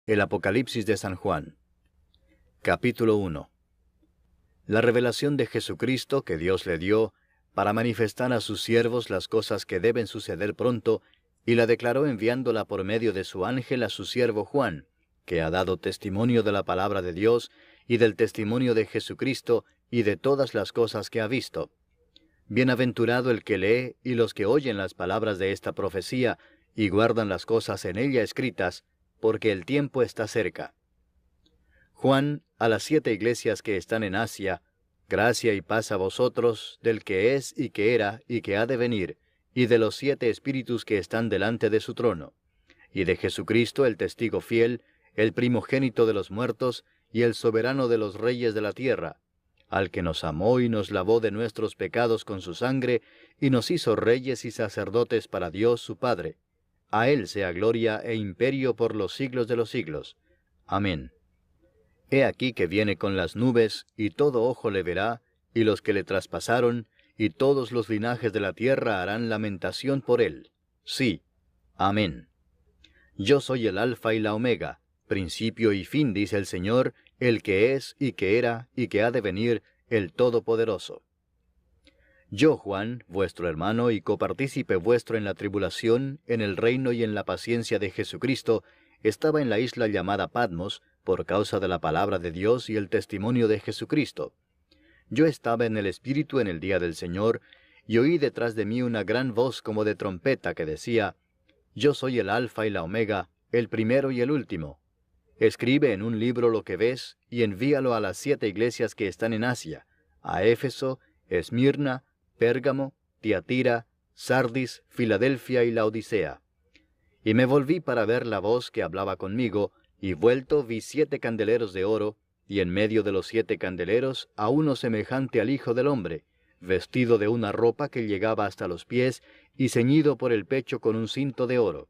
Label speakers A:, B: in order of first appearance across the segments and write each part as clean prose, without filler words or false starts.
A: El Apocalipsis de San Juan. Capítulo 1. La revelación de Jesucristo que Dios le dio para manifestar a sus siervos las cosas que deben suceder pronto, y la declaró enviándola por medio de su ángel a su siervo Juan, que ha dado testimonio de la palabra de Dios y del testimonio de Jesucristo y de todas las cosas que ha visto. Bienaventurado el que lee y los que oyen las palabras de esta profecía y guardan las cosas en ella escritas, porque el tiempo está cerca. Juan, a las 7 iglesias que están en Asia, gracia y paz a vosotros, del que es y que era y que ha de venir, y de los 7 espíritus que están delante de su trono, y de Jesucristo el testigo fiel, el primogénito de los muertos, y el soberano de los reyes de la tierra, al que nos amó y nos lavó de nuestros pecados con su sangre, y nos hizo reyes y sacerdotes para Dios su Padre. A Él sea gloria e imperio por los siglos de los siglos. Amén. He aquí que viene con las nubes, y todo ojo le verá, y los que le traspasaron, y todos los linajes de la tierra harán lamentación por él. Sí. Amén. Yo soy el Alfa y la Omega, principio y fin, dice el Señor, el que es, y que era, y que ha de venir, el Todopoderoso. Yo, Juan, vuestro hermano y copartícipe vuestro en la tribulación, en el reino y en la paciencia de Jesucristo, estaba en la isla llamada Patmos, por causa de la palabra de Dios y el testimonio de Jesucristo. Yo estaba en el Espíritu en el día del Señor, y oí detrás de mí una gran voz como de trompeta que decía: Yo soy el Alfa y la Omega, el primero y el último. Escribe en un libro lo que ves, y envíalo a las 7 iglesias que están en Asia, a Éfeso, Esmirna, Pérgamo, Tiatira, Sardis, Filadelfia y Laodicea. Y me volví para ver la voz que hablaba conmigo, y vuelto vi 7 candeleros de oro, y en medio de los 7 candeleros a uno semejante al Hijo del Hombre, vestido de una ropa que llegaba hasta los pies, y ceñido por el pecho con un cinto de oro.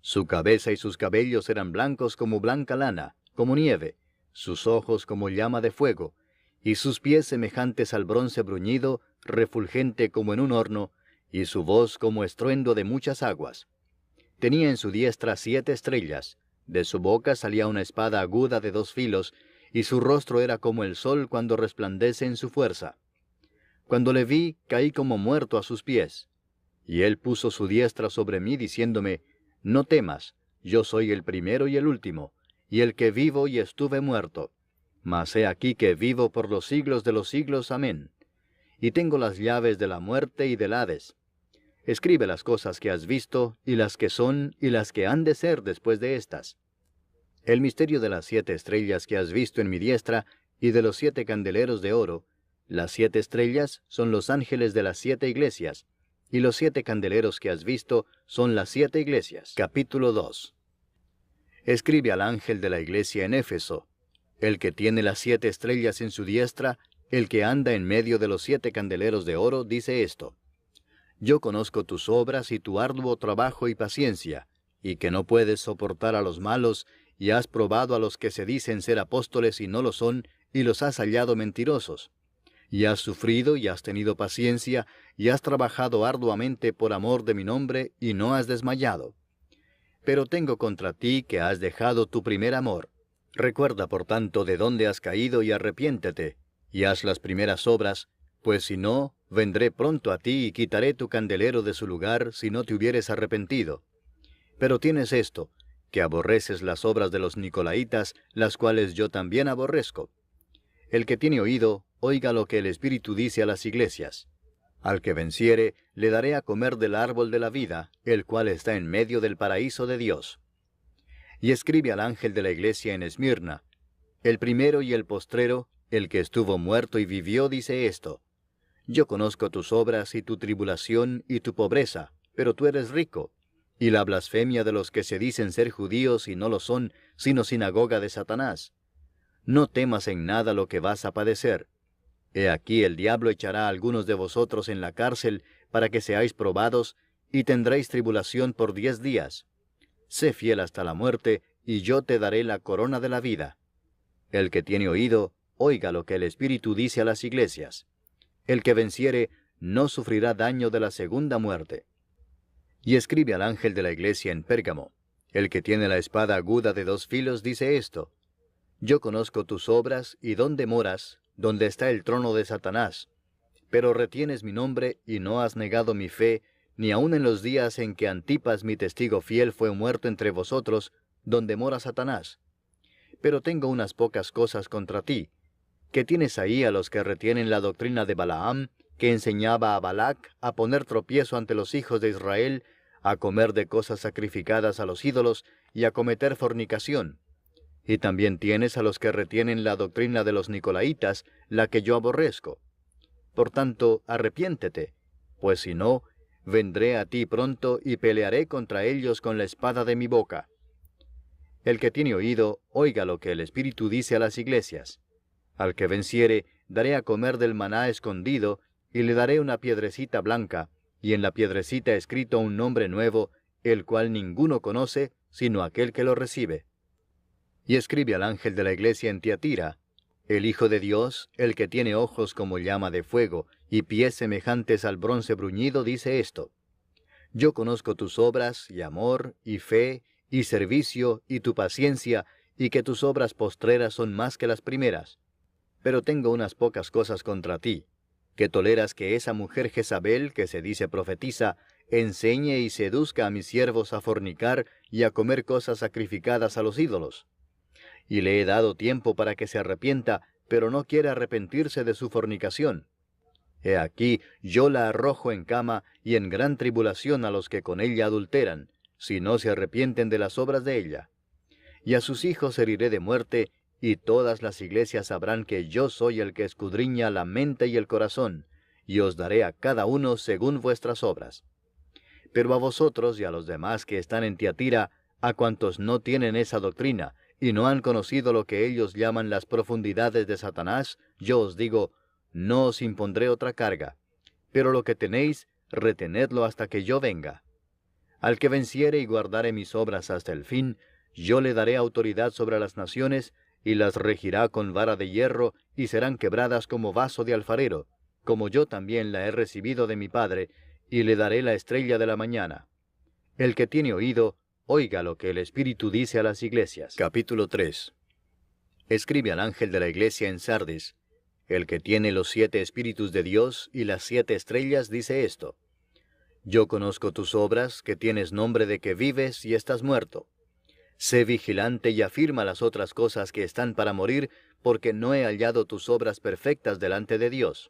A: Su cabeza y sus cabellos eran blancos como blanca lana, como nieve, sus ojos como llama de fuego, y sus pies semejantes al bronce bruñido, refulgente como en un horno, y su voz como estruendo de muchas aguas. Tenía en su diestra 7 estrellas, de su boca salía una espada aguda de 2 filos, y su rostro era como el sol cuando resplandece en su fuerza. Cuando le vi, caí como muerto a sus pies. Y él puso su diestra sobre mí, diciéndome: No temas, yo soy el primero y el último, y el que vivo y estuve muerto. Mas he aquí que vivo por los siglos de los siglos. Amén. Y tengo las llaves de la muerte y del Hades. Escribe las cosas que has visto, y las que son, y las que han de ser después de estas. El misterio de las 7 estrellas que has visto en mi diestra, y de los 7 candeleros de oro. Las 7 estrellas son los ángeles de las 7 iglesias, y los 7 candeleros que has visto son las 7 iglesias. Capítulo 2. Escribe al ángel de la iglesia en Éfeso: El que tiene las 7 estrellas en su diestra, el que anda en medio de los 7 candeleros de oro, dice esto: Yo conozco tus obras y tu arduo trabajo y paciencia, y que no puedes soportar a los malos, y has probado a los que se dicen ser apóstoles y no lo son, y los has hallado mentirosos. Y has sufrido y has tenido paciencia, y has trabajado arduamente por amor de mi nombre, y no has desmayado. Pero tengo contra ti que has dejado tu primer amor. Recuerda, por tanto, de dónde has caído y arrepiéntete, y haz las primeras obras, pues si no, vendré pronto a ti y quitaré tu candelero de su lugar si no te hubieres arrepentido. Pero tienes esto, que aborreces las obras de los nicolaítas, las cuales yo también aborrezco. El que tiene oído, oiga lo que el Espíritu dice a las iglesias. Al que venciere, le daré a comer del árbol de la vida, el cual está en medio del paraíso de Dios. Y escribe al ángel de la iglesia en Esmirna: El primero y el postrero, el que estuvo muerto y vivió, dice esto: Yo conozco tus obras y tu tribulación y tu pobreza, pero tú eres rico, y la blasfemia de los que se dicen ser judíos y no lo son, sino sinagoga de Satanás. No temas en nada lo que vas a padecer. He aquí el diablo echará a algunos de vosotros en la cárcel para que seáis probados, y tendréis tribulación por 10 días. Sé fiel hasta la muerte, y yo te daré la corona de la vida. El que tiene oído, oiga lo que el Espíritu dice a las iglesias. El que venciere, no sufrirá daño de la segunda muerte. Y escribe al ángel de la iglesia en Pérgamo: El que tiene la espada aguda de dos filos dice esto: Yo conozco tus obras y dónde moras, donde está el trono de Satanás. Pero retienes mi nombre y no has negado mi fe, ni aun en los días en que Antipas mi testigo fiel fue muerto entre vosotros, donde mora Satanás. Pero tengo unas pocas cosas contra ti, que tienes ahí a los que retienen la doctrina de Balaam, que enseñaba a Balac a poner tropiezo ante los hijos de Israel, a comer de cosas sacrificadas a los ídolos y a cometer fornicación. Y también tienes a los que retienen la doctrina de los Nicolaitas, la que yo aborrezco. Por tanto, arrepiéntete, pues si no, vendré a ti pronto y pelearé contra ellos con la espada de mi boca. El que tiene oído, oiga lo que el Espíritu dice a las iglesias. Al que venciere, daré a comer del maná escondido, y le daré una piedrecita blanca, y en la piedrecita escrito un nombre nuevo, el cual ninguno conoce, sino aquel que lo recibe. Y escribe al ángel de la iglesia en Tiatira: El Hijo de Dios, el que tiene ojos como llama de fuego, y pies semejantes al bronce bruñido, dice esto: Yo conozco tus obras, y amor, y fe, y servicio, y tu paciencia, y que tus obras postreras son más que las primeras. Pero tengo unas pocas cosas contra ti, que toleras que esa mujer Jezabel, que se dice profetiza, enseñe y seduzca a mis siervos a fornicar y a comer cosas sacrificadas a los ídolos. Y le he dado tiempo para que se arrepienta, pero no quiere arrepentirse de su fornicación. He aquí, yo la arrojo en cama y en gran tribulación a los que con ella adulteran, si no se arrepienten de las obras de ella. Y a sus hijos heriré de muerte, y todas las iglesias sabrán que yo soy el que escudriña la mente y el corazón, y os daré a cada uno según vuestras obras. Pero a vosotros y a los demás que están en Tiatira, a cuantos no tienen esa doctrina, y no han conocido lo que ellos llaman las profundidades de Satanás, yo os digo: no os impondré otra carga, pero lo que tenéis, retenedlo hasta que yo venga. Al que venciere y guardare mis obras hasta el fin, yo le daré autoridad sobre las naciones, y las regirá con vara de hierro, y serán quebradas como vaso de alfarero, como yo también la he recibido de mi Padre, y le daré la estrella de la mañana. El que tiene oído, oiga lo que el Espíritu dice a las iglesias. Capítulo 3. Escribe al ángel de la iglesia en Sardis: El que tiene los 7 Espíritus de Dios y las 7 estrellas dice esto: Yo conozco tus obras, que tienes nombre de que vives y estás muerto. Sé vigilante y afirma las otras cosas que están para morir, porque no he hallado tus obras perfectas delante de Dios.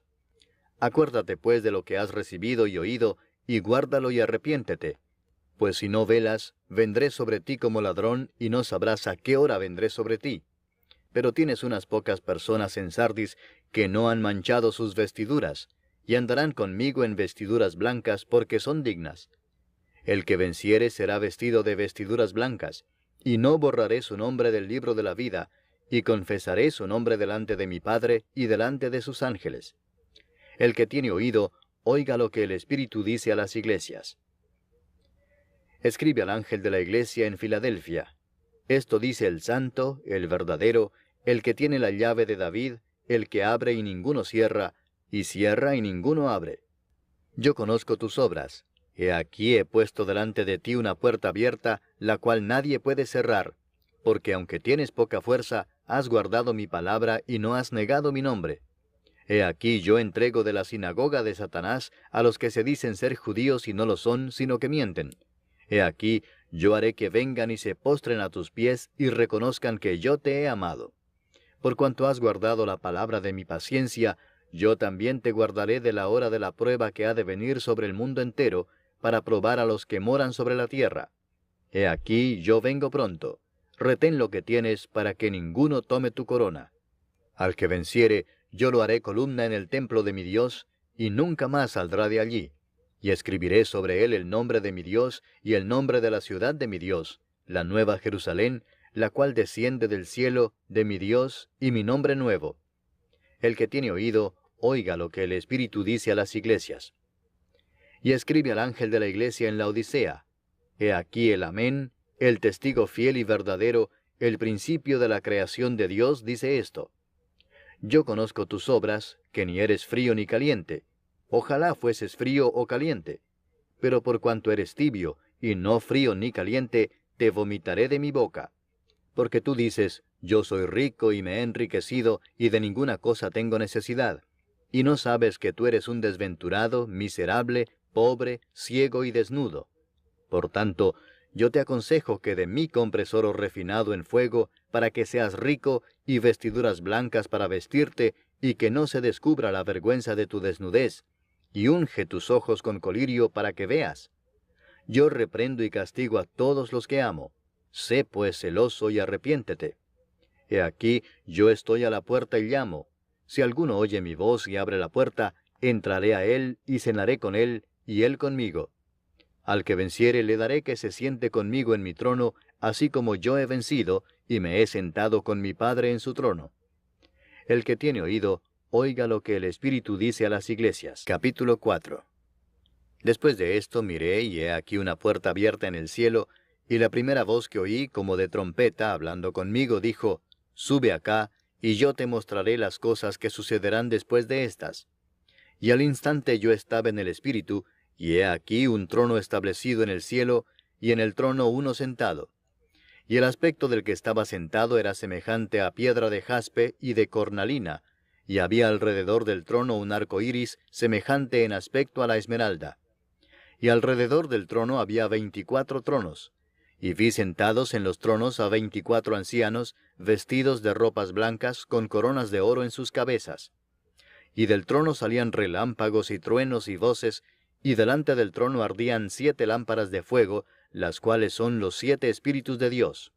A: Acuérdate pues de lo que has recibido y oído, y guárdalo y arrepiéntete. Pues si no velas, vendré sobre ti como ladrón, y no sabrás a qué hora vendré sobre ti. Pero tienes unas pocas personas en Sardis que no han manchado sus vestiduras, y andarán conmigo en vestiduras blancas, porque son dignas. El que venciere será vestido de vestiduras blancas, y no borraré su nombre del libro de la vida, y confesaré su nombre delante de mi Padre y delante de sus ángeles. El que tiene oído, oiga lo que el Espíritu dice a las iglesias. Escribe al ángel de la iglesia en Filadelfia: Esto dice el santo, el verdadero, el que tiene la llave de David, el que abre y ninguno cierra, y cierra y ninguno abre. Yo conozco tus obras. He aquí he puesto delante de ti una puerta abierta, la cual nadie puede cerrar, porque aunque tienes poca fuerza, has guardado mi palabra y no has negado mi nombre. He aquí yo entrego de la sinagoga de Satanás a los que se dicen ser judíos y no lo son, sino que mienten. He aquí, yo haré que vengan y se postren a tus pies y reconozcan que yo te he amado. Por cuanto has guardado la palabra de mi paciencia, yo también te guardaré de la hora de la prueba que ha de venir sobre el mundo entero, para probar a los que moran sobre la tierra. He aquí, yo vengo pronto. Retén lo que tienes, para que ninguno tome tu corona. Al que venciere, yo lo haré columna en el templo de mi Dios, y nunca más saldrá de allí. Y escribiré sobre él el nombre de mi Dios y el nombre de la ciudad de mi Dios, la nueva Jerusalén, la cual desciende del cielo de mi Dios, y mi nombre nuevo. El que tiene oído, oiga lo que el Espíritu dice a las iglesias. Y escribe al ángel de la iglesia en la Odisea: He aquí el Amén, el testigo fiel y verdadero, el principio de la creación de Dios, dice esto: Yo conozco tus obras, que ni eres frío ni caliente. Ojalá fueses frío o caliente. Pero por cuanto eres tibio, y no frío ni caliente, te vomitaré de mi boca. Porque tú dices, yo soy rico y me he enriquecido, y de ninguna cosa tengo necesidad. Y no sabes que tú eres un desventurado, miserable, pobre, ciego y desnudo. Por tanto, yo te aconsejo que de mí compres oro refinado en fuego, para que seas rico, y vestiduras blancas para vestirte, y que no se descubra la vergüenza de tu desnudez, y unge tus ojos con colirio para que veas. Yo reprendo y castigo a todos los que amo. Sé pues celoso y arrepiéntete. He aquí, yo estoy a la puerta y llamo. Si alguno oye mi voz y abre la puerta, entraré a él y cenaré con él, y él conmigo. Al que venciere le daré que se siente conmigo en mi trono, así como yo he vencido, y me he sentado con mi Padre en su trono. El que tiene oído, oiga lo que el Espíritu dice a las iglesias. Capítulo 4. Después de esto miré, y he aquí una puerta abierta en el cielo, y la primera voz que oí, como de trompeta, hablando conmigo, dijo, Sube acá, y yo te mostraré las cosas que sucederán después de estas. Y al instante yo estaba en el Espíritu, y he aquí un trono establecido en el cielo, y en el trono uno sentado. Y el aspecto del que estaba sentado era semejante a piedra de jaspe y de cornalina, y había alrededor del trono un arco iris semejante en aspecto a la esmeralda. Y alrededor del trono había 24 tronos, y vi sentados en los tronos a 24 ancianos, vestidos de ropas blancas, con coronas de oro en sus cabezas. Y del trono salían relámpagos y truenos y voces, y delante del trono ardían 7 lámparas de fuego, las cuales son los 7 Espíritus de Dios.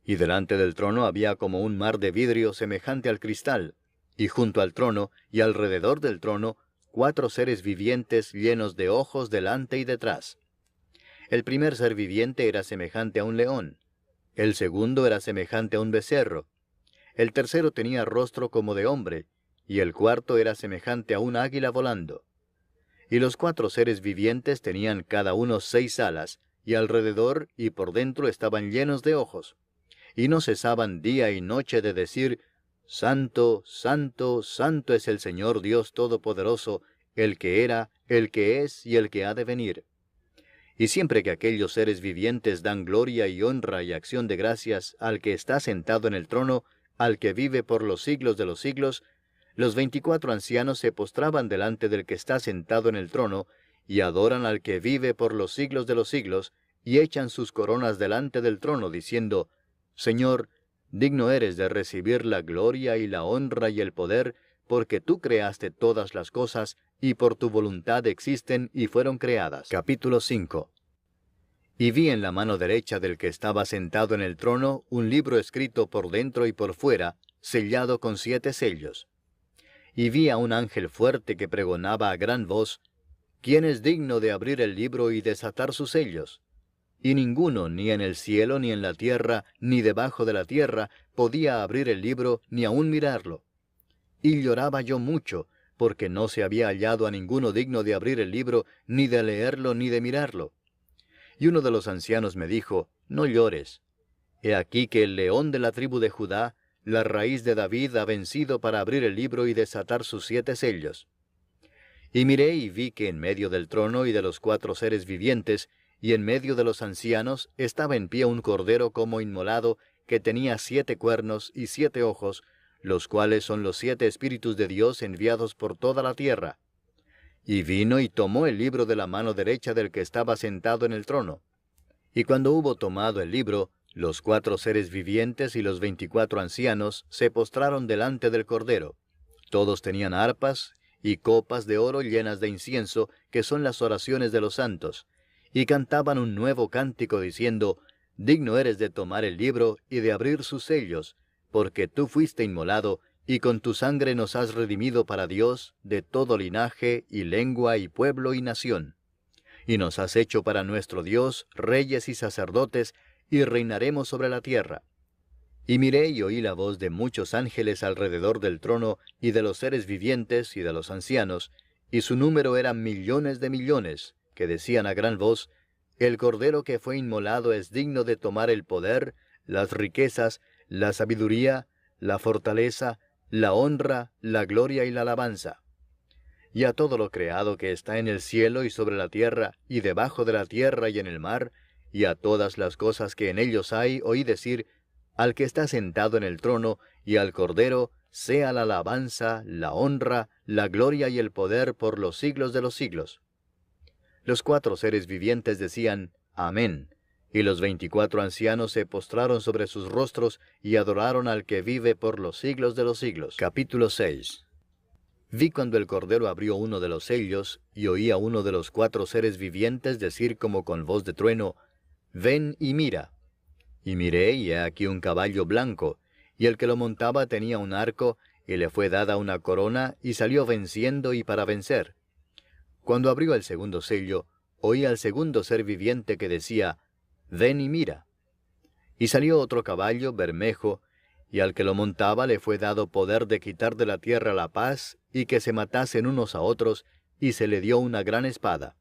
A: Y delante del trono había como un mar de vidrio semejante al cristal, y junto al trono, y alrededor del trono, 4 seres vivientes llenos de ojos delante y detrás. El primer ser viviente era semejante a un león, el segundo era semejante a un becerro, el tercero tenía rostro como de hombre, y el cuarto era semejante a un águila volando. Y los 4 seres vivientes tenían cada uno 6 alas, y alrededor y por dentro estaban llenos de ojos, y no cesaban día y noche de decir, Santo, Santo, Santo es el Señor Dios Todopoderoso, el que era, el que es y el que ha de venir. Y siempre que aquellos seres vivientes dan gloria y honra y acción de gracias al que está sentado en el trono, al que vive por los siglos de los siglos, los 24 ancianos se postraban delante del que está sentado en el trono, y adoran al que vive por los siglos de los siglos, y echan sus coronas delante del trono, diciendo, Señor, digno eres de recibir la gloria y la honra y el poder, porque tú creaste todas las cosas, y por tu voluntad existen y fueron creadas. Capítulo 5. Y vi en la mano derecha del que estaba sentado en el trono un libro escrito por dentro y por fuera, sellado con 7 sellos. Y vi a un ángel fuerte que pregonaba a gran voz, ¿Quién es digno de abrir el libro y desatar sus sellos? Y ninguno, ni en el cielo, ni en la tierra, ni debajo de la tierra, podía abrir el libro, ni aun mirarlo. Y lloraba yo mucho, porque no se había hallado a ninguno digno de abrir el libro, ni de leerlo, ni de mirarlo. Y uno de los ancianos me dijo, No llores. He aquí que el león de la tribu de Judá, la raíz de David, ha vencido para abrir el libro y desatar sus 7 sellos. Y miré y vi que en medio del trono y de los 4 seres vivientes, y en medio de los ancianos, estaba en pie un cordero como inmolado, que tenía 7 cuernos y 7 ojos, los cuales son los 7 Espíritus de Dios enviados por toda la tierra. Y vino y tomó el libro de la mano derecha del que estaba sentado en el trono. Y cuando hubo tomado el libro, los 4 seres vivientes y los 24 ancianos se postraron delante del cordero. Todos tenían arpas y copas de oro llenas de incienso, que son las oraciones de los santos, y cantaban un nuevo cántico diciendo, Digno eres de tomar el libro y de abrir sus sellos, porque tú fuiste inmolado, y con tu sangre nos has redimido para Dios de todo linaje y lengua y pueblo y nación. Y nos has hecho para nuestro Dios reyes y sacerdotes, y reinaremos sobre la tierra. Y miré y oí la voz de muchos ángeles alrededor del trono, y de los seres vivientes y de los ancianos, y su número era millones de millones, que decían a gran voz, El Cordero que fue inmolado es digno de tomar el poder, las riquezas, la sabiduría, la fortaleza, la honra, la gloria y la alabanza. Y a todo lo creado que está en el cielo y sobre la tierra, y debajo de la tierra y en el mar, y a todas las cosas que en ellos hay, oí decir, al que está sentado en el trono, y al Cordero, sea la alabanza, la honra, la gloria y el poder por los siglos de los siglos. Los 4 seres vivientes decían, Amén. Y los 24 ancianos se postraron sobre sus rostros y adoraron al que vive por los siglos de los siglos. Capítulo 6. Vi cuando el Cordero abrió uno de los sellos, y oí a uno de los 4 seres vivientes decir como con voz de trueno, Ven y mira. Y miré, y he aquí un caballo blanco, y el que lo montaba tenía un arco, y le fue dada una corona, y salió venciendo y para vencer. Cuando abrió el segundo sello, oí al segundo ser viviente que decía, Ven y mira. Y salió otro caballo bermejo, y al que lo montaba le fue dado poder de quitar de la tierra la paz, y que se matasen unos a otros, y se le dio una gran espada.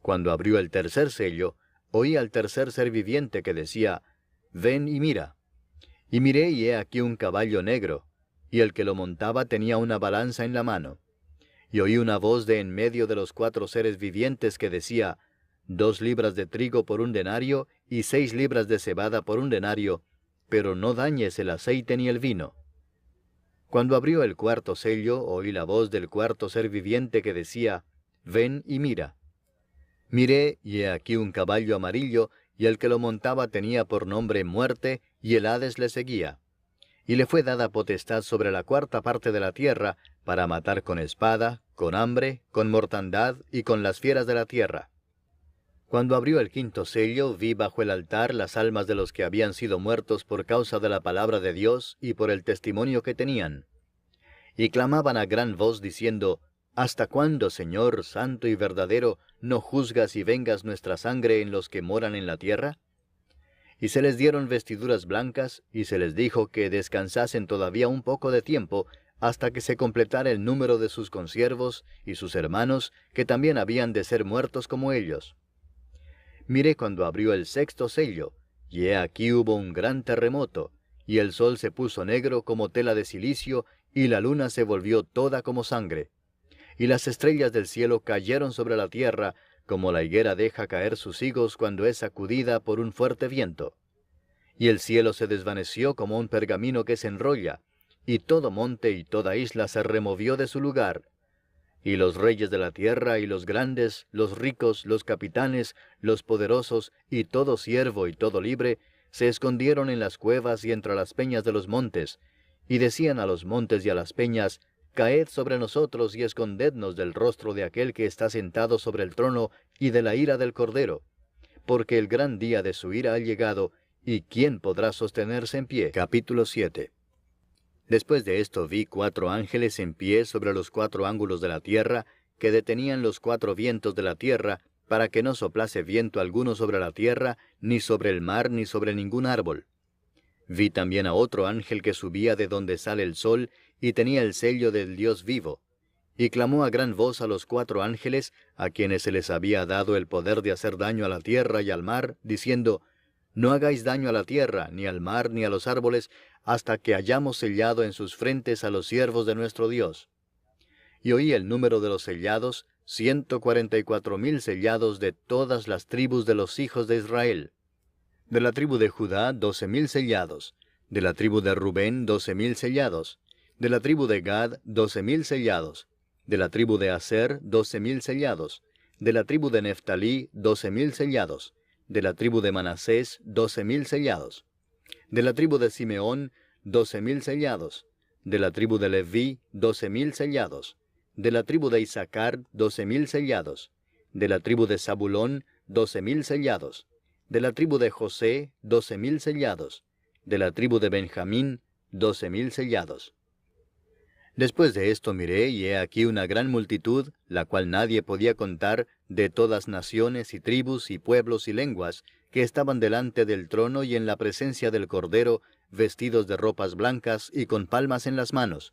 A: Cuando abrió el tercer sello, oí al tercer ser viviente que decía, Ven y mira. Y miré, y he aquí un caballo negro, y el que lo montaba tenía una balanza en la mano. Y oí una voz de en medio de los 4 seres vivientes que decía, 2 libras de trigo por un denario, y 6 libras de cebada por un denario, pero no dañes el aceite ni el vino. Cuando abrió el cuarto sello, oí la voz del cuarto ser viviente que decía, Ven y mira. Miré, y he aquí un caballo amarillo, y el que lo montaba tenía por nombre Muerte, y el Hades le seguía. Y le fue dada potestad sobre la 4ª parte de la tierra, para matar con espada, con hambre, con mortandad, y con las fieras de la tierra. Cuando abrió el 5º sello, vi bajo el altar las almas de los que habían sido muertos por causa de la palabra de Dios, y por el testimonio que tenían. Y clamaban a gran voz, diciendo, ¿Hasta cuándo, Señor, santo y verdadero, no juzgas y vengas nuestra sangre en los que moran en la tierra? Y se les dieron vestiduras blancas, y se les dijo que descansasen todavía un poco de tiempo, hasta que se completara el número de sus consiervos y sus hermanos, que también habían de ser muertos como ellos. Miré cuando abrió el 6º sello, y he aquí hubo un gran terremoto, y el sol se puso negro como tela de cilicio, y la luna se volvió toda como sangre. Y las estrellas del cielo cayeron sobre la tierra, como la higuera deja caer sus higos cuando es sacudida por un fuerte viento. Y el cielo se desvaneció como un pergamino que se enrolla, y todo monte y toda isla se removió de su lugar. Y los reyes de la tierra y los grandes, los ricos, los capitanes, los poderosos, y todo siervo y todo libre, se escondieron en las cuevas y entre las peñas de los montes, y decían a los montes y a las peñas, Caed sobre nosotros y escondednos del rostro de aquel que está sentado sobre el trono y de la ira del Cordero, porque el gran día de su ira ha llegado, y ¿quién podrá sostenerse en pie? Capítulo 7. Después de esto vi 4 ángeles en pie sobre los 4 ángulos de la tierra, que detenían los 4 vientos de la tierra, para que no soplase viento alguno sobre la tierra, ni sobre el mar, ni sobre ningún árbol. Vi también a otro ángel que subía de donde sale el sol, y tenía el sello del Dios vivo. Y clamó a gran voz a los 4 ángeles, a quienes se les había dado el poder de hacer daño a la tierra y al mar, diciendo, No hagáis daño a la tierra, ni al mar, ni a los árboles, hasta que hayamos sellado en sus frentes a los siervos de nuestro Dios. Y oí el número de los sellados, 144,000 sellados de todas las tribus de los hijos de Israel. De la tribu de Judá, 12,000 sellados. De la tribu de Rubén, 12,000 sellados. De la tribu de Gad, 12,000 sellados. De la tribu de Aser, 12,000 sellados. De la tribu de Neftalí, 12,000 sellados. De la tribu de Manasés, 12,000 sellados. De la tribu de Simeón, 12,000 sellados. De la tribu de Leví, 12,000 sellados. De la tribu de Isaacar, 12,000 sellados. De la tribu de Zabulón, 12,000 sellados. De la tribu de José, 12,000 sellados. De la tribu de Benjamín, 12,000 sellados. Después de esto miré, y he aquí una gran multitud, la cual nadie podía contar, de todas naciones y tribus y pueblos y lenguas, que estaban delante del trono y en la presencia del Cordero, vestidos de ropas blancas y con palmas en las manos.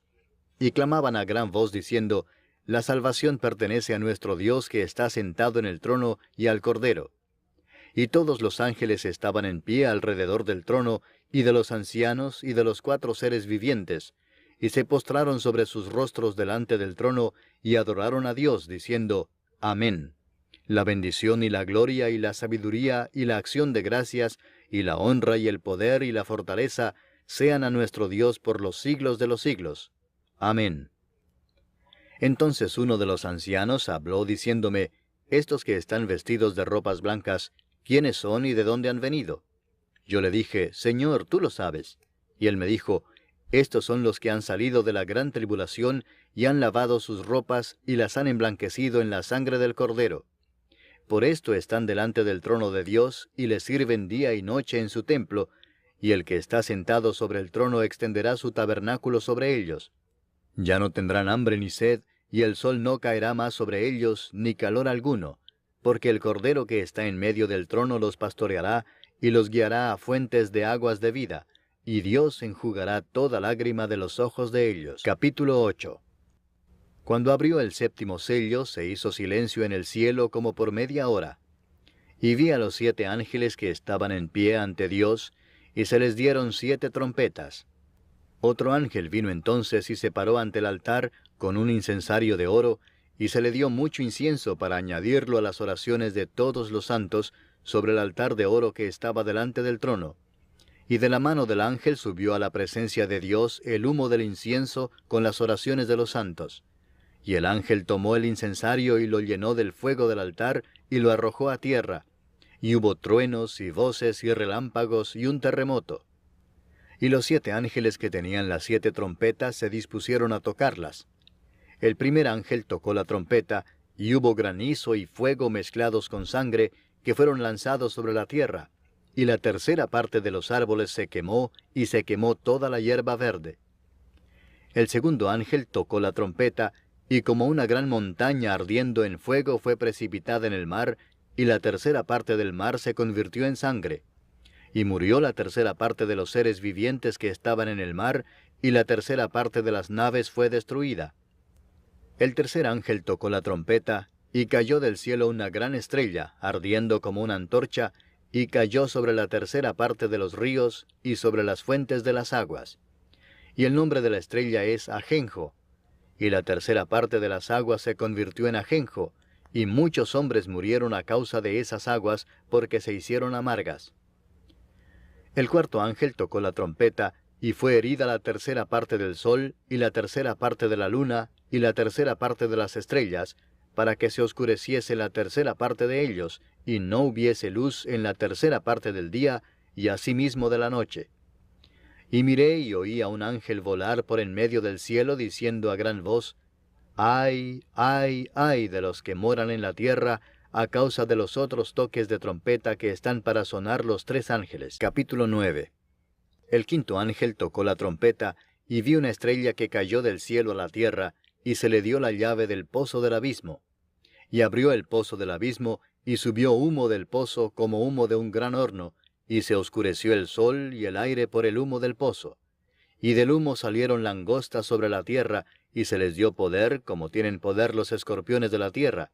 A: Y clamaban a gran voz diciendo, La salvación pertenece a nuestro Dios que está sentado en el trono y al Cordero. Y todos los ángeles estaban en pie alrededor del trono, y de los ancianos, y de los 4 seres vivientes, y se postraron sobre sus rostros delante del trono, y adoraron a Dios, diciendo, Amén. La bendición y la gloria y la sabiduría y la acción de gracias y la honra y el poder y la fortaleza sean a nuestro Dios por los siglos de los siglos. Amén. Entonces uno de los ancianos habló diciéndome, estos que están vestidos de ropas blancas, ¿quiénes son y de dónde han venido? Yo le dije, Señor, tú lo sabes. Y él me dijo, estos son los que han salido de la gran tribulación y han lavado sus ropas y las han emblanquecido en la sangre del Cordero. Por esto están delante del trono de Dios y le sirven día y noche en su templo, y el que está sentado sobre el trono extenderá su tabernáculo sobre ellos. Ya no tendrán hambre ni sed, y el sol no caerá más sobre ellos, ni calor alguno, porque el Cordero que está en medio del trono los pastoreará, y los guiará a fuentes de aguas de vida, y Dios enjugará toda lágrima de los ojos de ellos. Capítulo 8. Cuando abrió el séptimo sello, se hizo silencio en el cielo como por media hora. Y vi a los 7 ángeles que estaban en pie ante Dios, y se les dieron 7 trompetas. Otro ángel vino entonces y se paró ante el altar con un incensario de oro, y se le dio mucho incienso para añadirlo a las oraciones de todos los santos sobre el altar de oro que estaba delante del trono. Y de la mano del ángel subió a la presencia de Dios el humo del incienso con las oraciones de los santos. Y el ángel tomó el incensario y lo llenó del fuego del altar y lo arrojó a tierra. Y hubo truenos y voces y relámpagos y un terremoto. Y los 7 ángeles que tenían las 7 trompetas se dispusieron a tocarlas. El primer ángel tocó la trompeta, y hubo granizo y fuego mezclados con sangre, que fueron lanzados sobre la tierra, y la tercera parte de los árboles se quemó, y se quemó toda la hierba verde. El segundo ángel tocó la trompeta, y como una gran montaña ardiendo en fuego fue precipitada en el mar, y la tercera parte del mar se convirtió en sangre. Y murió la tercera parte de los seres vivientes que estaban en el mar, y la tercera parte de las naves fue destruida. El tercer ángel tocó la trompeta, y cayó del cielo una gran estrella, ardiendo como una antorcha, y cayó sobre la tercera parte de los ríos, y sobre las fuentes de las aguas. Y el nombre de la estrella es Ajenjo. Y la tercera parte de las aguas se convirtió en ajenjo, y muchos hombres murieron a causa de esas aguas, porque se hicieron amargas. El cuarto ángel tocó la trompeta, y fue herida la tercera parte del sol, y la tercera parte de la luna, y la tercera parte de las estrellas, para que se oscureciese la tercera parte de ellos, y no hubiese luz en la tercera parte del día, y asimismo de la noche. Y miré y oí a un ángel volar por en medio del cielo, diciendo a gran voz, ¡Ay, ay, ay de los que moran en la tierra, a causa de los otros toques de trompeta que están para sonar los 3 ángeles! Capítulo 9. El quinto ángel tocó la trompeta, y vi una estrella que cayó del cielo a la tierra, y se le dio la llave del pozo del abismo. Y abrió el pozo del abismo, y subió humo del pozo como humo de un gran horno, y se oscureció el sol y el aire por el humo del pozo. Y del humo salieron langostas sobre la tierra, y se les dio poder, como tienen poder los escorpiones de la tierra.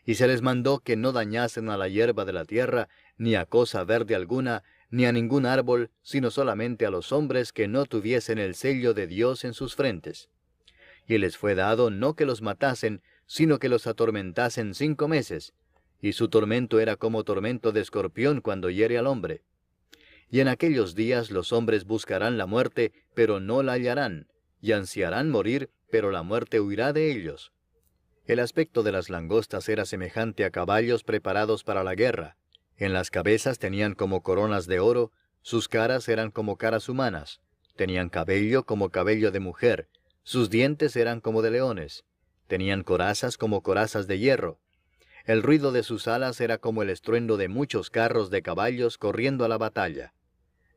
A: Y se les mandó que no dañasen a la hierba de la tierra, ni a cosa verde alguna, ni a ningún árbol, sino solamente a los hombres que no tuviesen el sello de Dios en sus frentes. Y les fue dado no que los matasen, sino que los atormentasen 5 meses, y su tormento era como tormento de escorpión cuando hiere al hombre. Y en aquellos días los hombres buscarán la muerte, pero no la hallarán, y ansiarán morir, pero la muerte huirá de ellos. El aspecto de las langostas era semejante a caballos preparados para la guerra. En las cabezas tenían como coronas de oro, sus caras eran como caras humanas, tenían cabello como cabello de mujer, sus dientes eran como de leones, tenían corazas como corazas de hierro. El ruido de sus alas era como el estruendo de muchos carros de caballos corriendo a la batalla.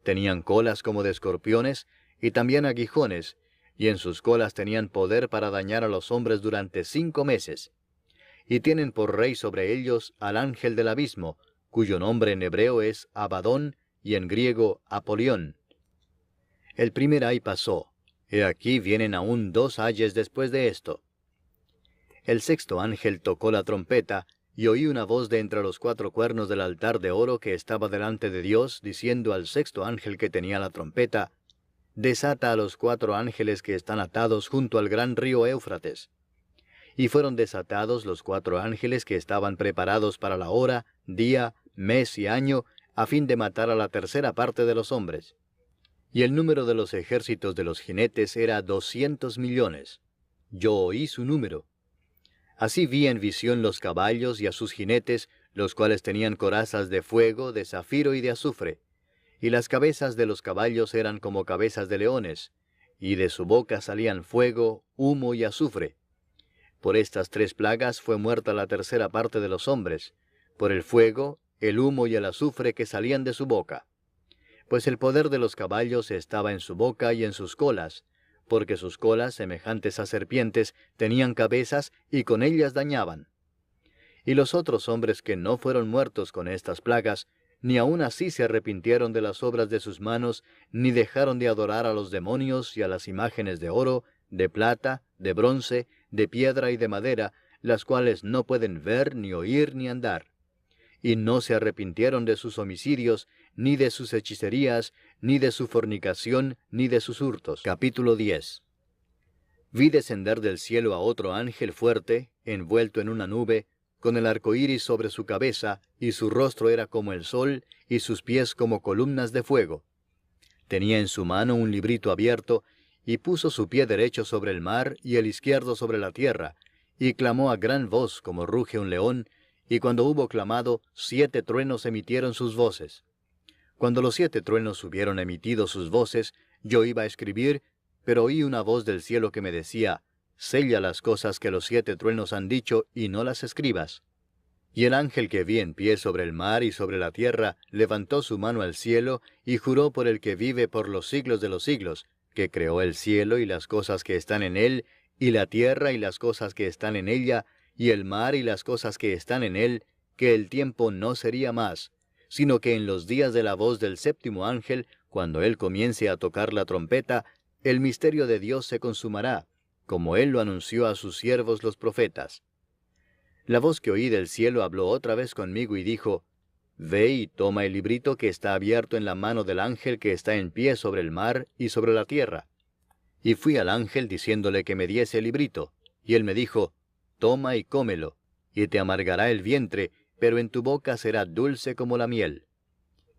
A: Tenían colas como de escorpiones, y también aguijones, y en sus colas tenían poder para dañar a los hombres durante 5 meses. Y tienen por rey sobre ellos al ángel del abismo, cuyo nombre en hebreo es Abadón, y en griego Apolión. El primer ay pasó, he aquí vienen aún 2 ayes después de esto. El sexto ángel tocó la trompeta, y oí una voz de entre los 4 cuernos del altar de oro que estaba delante de Dios, diciendo al sexto ángel que tenía la trompeta, desata a los 4 ángeles que están atados junto al gran río Éufrates. y fueron desatados los 4 ángeles que estaban preparados para la hora, día, mes y año, a fin de matar a la tercera parte de los hombres. Y el número de los ejércitos de los jinetes era 200 millones. Yo oí su número. Así vi en visión los caballos y a sus jinetes, los cuales tenían corazas de fuego, de zafiro y de azufre. Y las cabezas de los caballos eran como cabezas de leones, y de su boca salían fuego, humo y azufre. Por estas 3 plagas fue muerta la tercera parte de los hombres, por el fuego, el humo y el azufre que salían de su boca. Pues el poder de los caballos estaba en su boca y en sus colas, porque sus colas, semejantes a serpientes, tenían cabezas y con ellas dañaban. Y los otros hombres que no fueron muertos con estas plagas, ni aun así se arrepintieron de las obras de sus manos, ni dejaron de adorar a los demonios y a las imágenes de oro, de plata, de bronce, de piedra y de madera, las cuales no pueden ver, ni oír, ni andar. Y no se arrepintieron de sus homicidios, ni de sus hechicerías, ni de su fornicación, ni de sus hurtos. Capítulo 10. Vi descender del cielo a otro ángel fuerte, envuelto en una nube, con el arco iris sobre su cabeza, y su rostro era como el sol, y sus pies como columnas de fuego. Tenía en su mano un librito abierto, y puso su pie derecho sobre el mar, y el izquierdo sobre la tierra, y clamó a gran voz como ruge un león, y cuando hubo clamado, 7 truenos emitieron sus voces. Cuando los 7 truenos hubieron emitido sus voces, yo iba a escribir, pero oí una voz del cielo que me decía, sella las cosas que los 7 truenos han dicho, y no las escribas. Y el ángel que vi en pie sobre el mar y sobre la tierra, levantó su mano al cielo, y juró por el que vive por los siglos de los siglos, que creó el cielo y las cosas que están en él, y la tierra y las cosas que están en ella, y el mar y las cosas que están en él, que el tiempo no sería más, sino que en los días de la voz del 7º ángel, cuando él comience a tocar la trompeta, el misterio de Dios se consumará, como él lo anunció a sus siervos los profetas. La voz que oí del cielo habló otra vez conmigo y dijo, Ve y toma el librito que está abierto en la mano del ángel que está en pie sobre el mar y sobre la tierra. Y fui al ángel diciéndole que me diese el librito, y él me dijo, Toma y cómelo, y te amargará el vientre, pero en tu boca será dulce como la miel.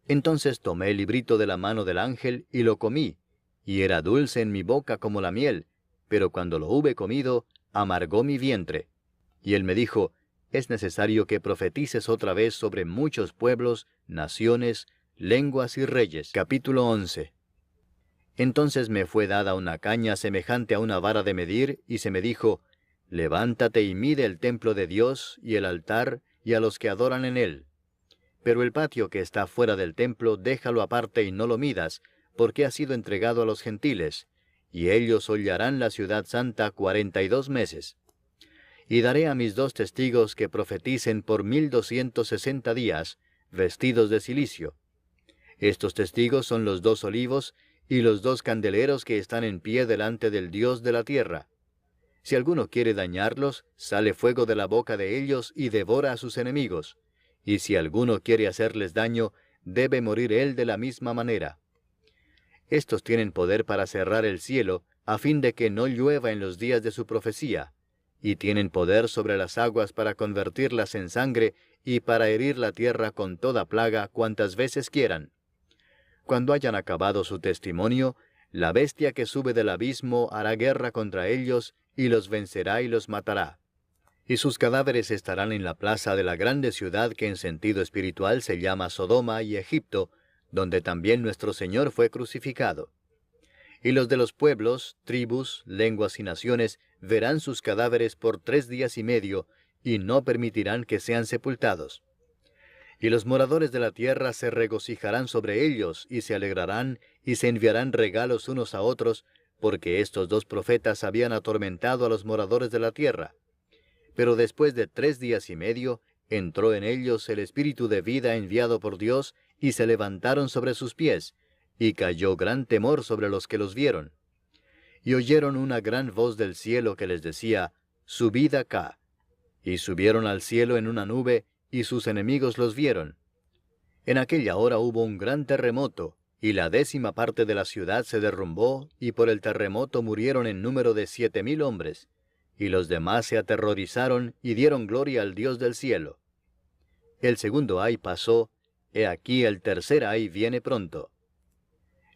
A: Entonces tomé el librito de la mano del ángel y lo comí, y era dulce en mi boca como la miel, pero cuando lo hube comido, amargó mi vientre. Y él me dijo, es necesario que profetices otra vez sobre muchos pueblos, naciones, lenguas y reyes. Capítulo 11. Entonces me fue dada una caña semejante a una vara de medir, y se me dijo, levántate y mide el templo de Dios, y el altar, y a los que adoran en él. Pero el patio que está fuera del templo, déjalo aparte y no lo midas, porque ha sido entregado a los gentiles, y ellos hollarán la ciudad santa 42 meses. Y daré a mis 2 testigos que profeticen por 1260 días, vestidos de cilicio. Estos testigos son los 2 olivos, y los 2 candeleros que están en pie delante del Dios de la tierra. Si alguno quiere dañarlos, sale fuego de la boca de ellos y devora a sus enemigos. Y si alguno quiere hacerles daño, debe morir él de la misma manera. Estos tienen poder para cerrar el cielo, a fin de que no llueva en los días de su profecía, y tienen poder sobre las aguas para convertirlas en sangre, y para herir la tierra con toda plaga cuantas veces quieran. Cuando hayan acabado su testimonio, la bestia que sube del abismo hará guerra contra ellos, y los vencerá y los matará. Y sus cadáveres estarán en la plaza de la grande ciudad que en sentido espiritual se llama Sodoma y Egipto, donde también nuestro Señor fue crucificado. Y los de los pueblos, tribus, lenguas y naciones verán sus cadáveres por 3 días y medio, y no permitirán que sean sepultados. Y los moradores de la tierra se regocijarán sobre ellos, y se alegrarán, y se enviarán regalos unos a otros, porque estos 2 profetas habían atormentado a los moradores de la tierra. Pero después de 3 días y medio, entró en ellos el espíritu de vida enviado por Dios, y se levantaron sobre sus pies, y cayó gran temor sobre los que los vieron. Y oyeron una gran voz del cielo que les decía, Subid acá. Y subieron al cielo en una nube, y sus enemigos los vieron. En aquella hora hubo un gran terremoto, y la 10ª parte de la ciudad se derrumbó, y por el terremoto murieron en número de 7,000 hombres. y los demás se aterrorizaron y dieron gloria al Dios del cielo. El segundo ay pasó, he aquí el tercer ay viene pronto.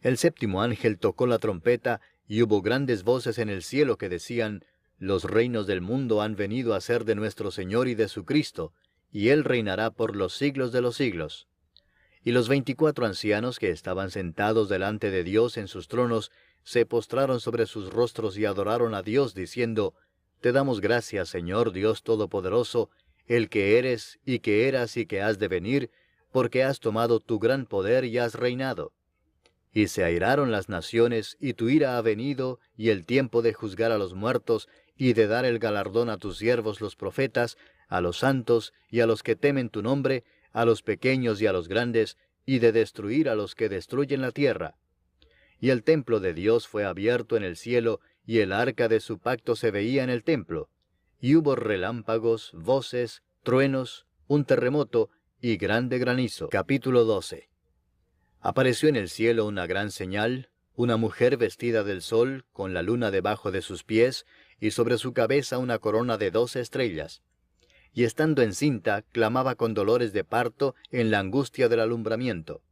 A: El séptimo ángel tocó la trompeta, y hubo grandes voces en el cielo que decían, los reinos del mundo han venido a ser de nuestro Señor y de su Cristo, y Él reinará por los siglos de los siglos. Y los 24 ancianos que estaban sentados delante de Dios en sus tronos, se postraron sobre sus rostros y adoraron a Dios, diciendo, Te damos gracias, Señor Dios Todopoderoso, el que eres, y que eras, y que has de venir, porque has tomado tu gran poder y has reinado. Y se airaron las naciones, y tu ira ha venido, y el tiempo de juzgar a los muertos, y de dar el galardón a tus siervos los profetas, a los santos, y a los que temen tu nombre, a los pequeños y a los grandes, y de destruir a los que destruyen la tierra. Y el templo de Dios fue abierto en el cielo, y el arca de su pacto se veía en el templo. Y hubo relámpagos, voces, truenos, un terremoto, y grande granizo. Capítulo 12. Apareció en el cielo una gran señal, una mujer vestida del sol, con la luna debajo de sus pies, y sobre su cabeza una corona de 12 estrellas. Y estando encinta, clamaba con dolores de parto en la angustia del alumbramiento.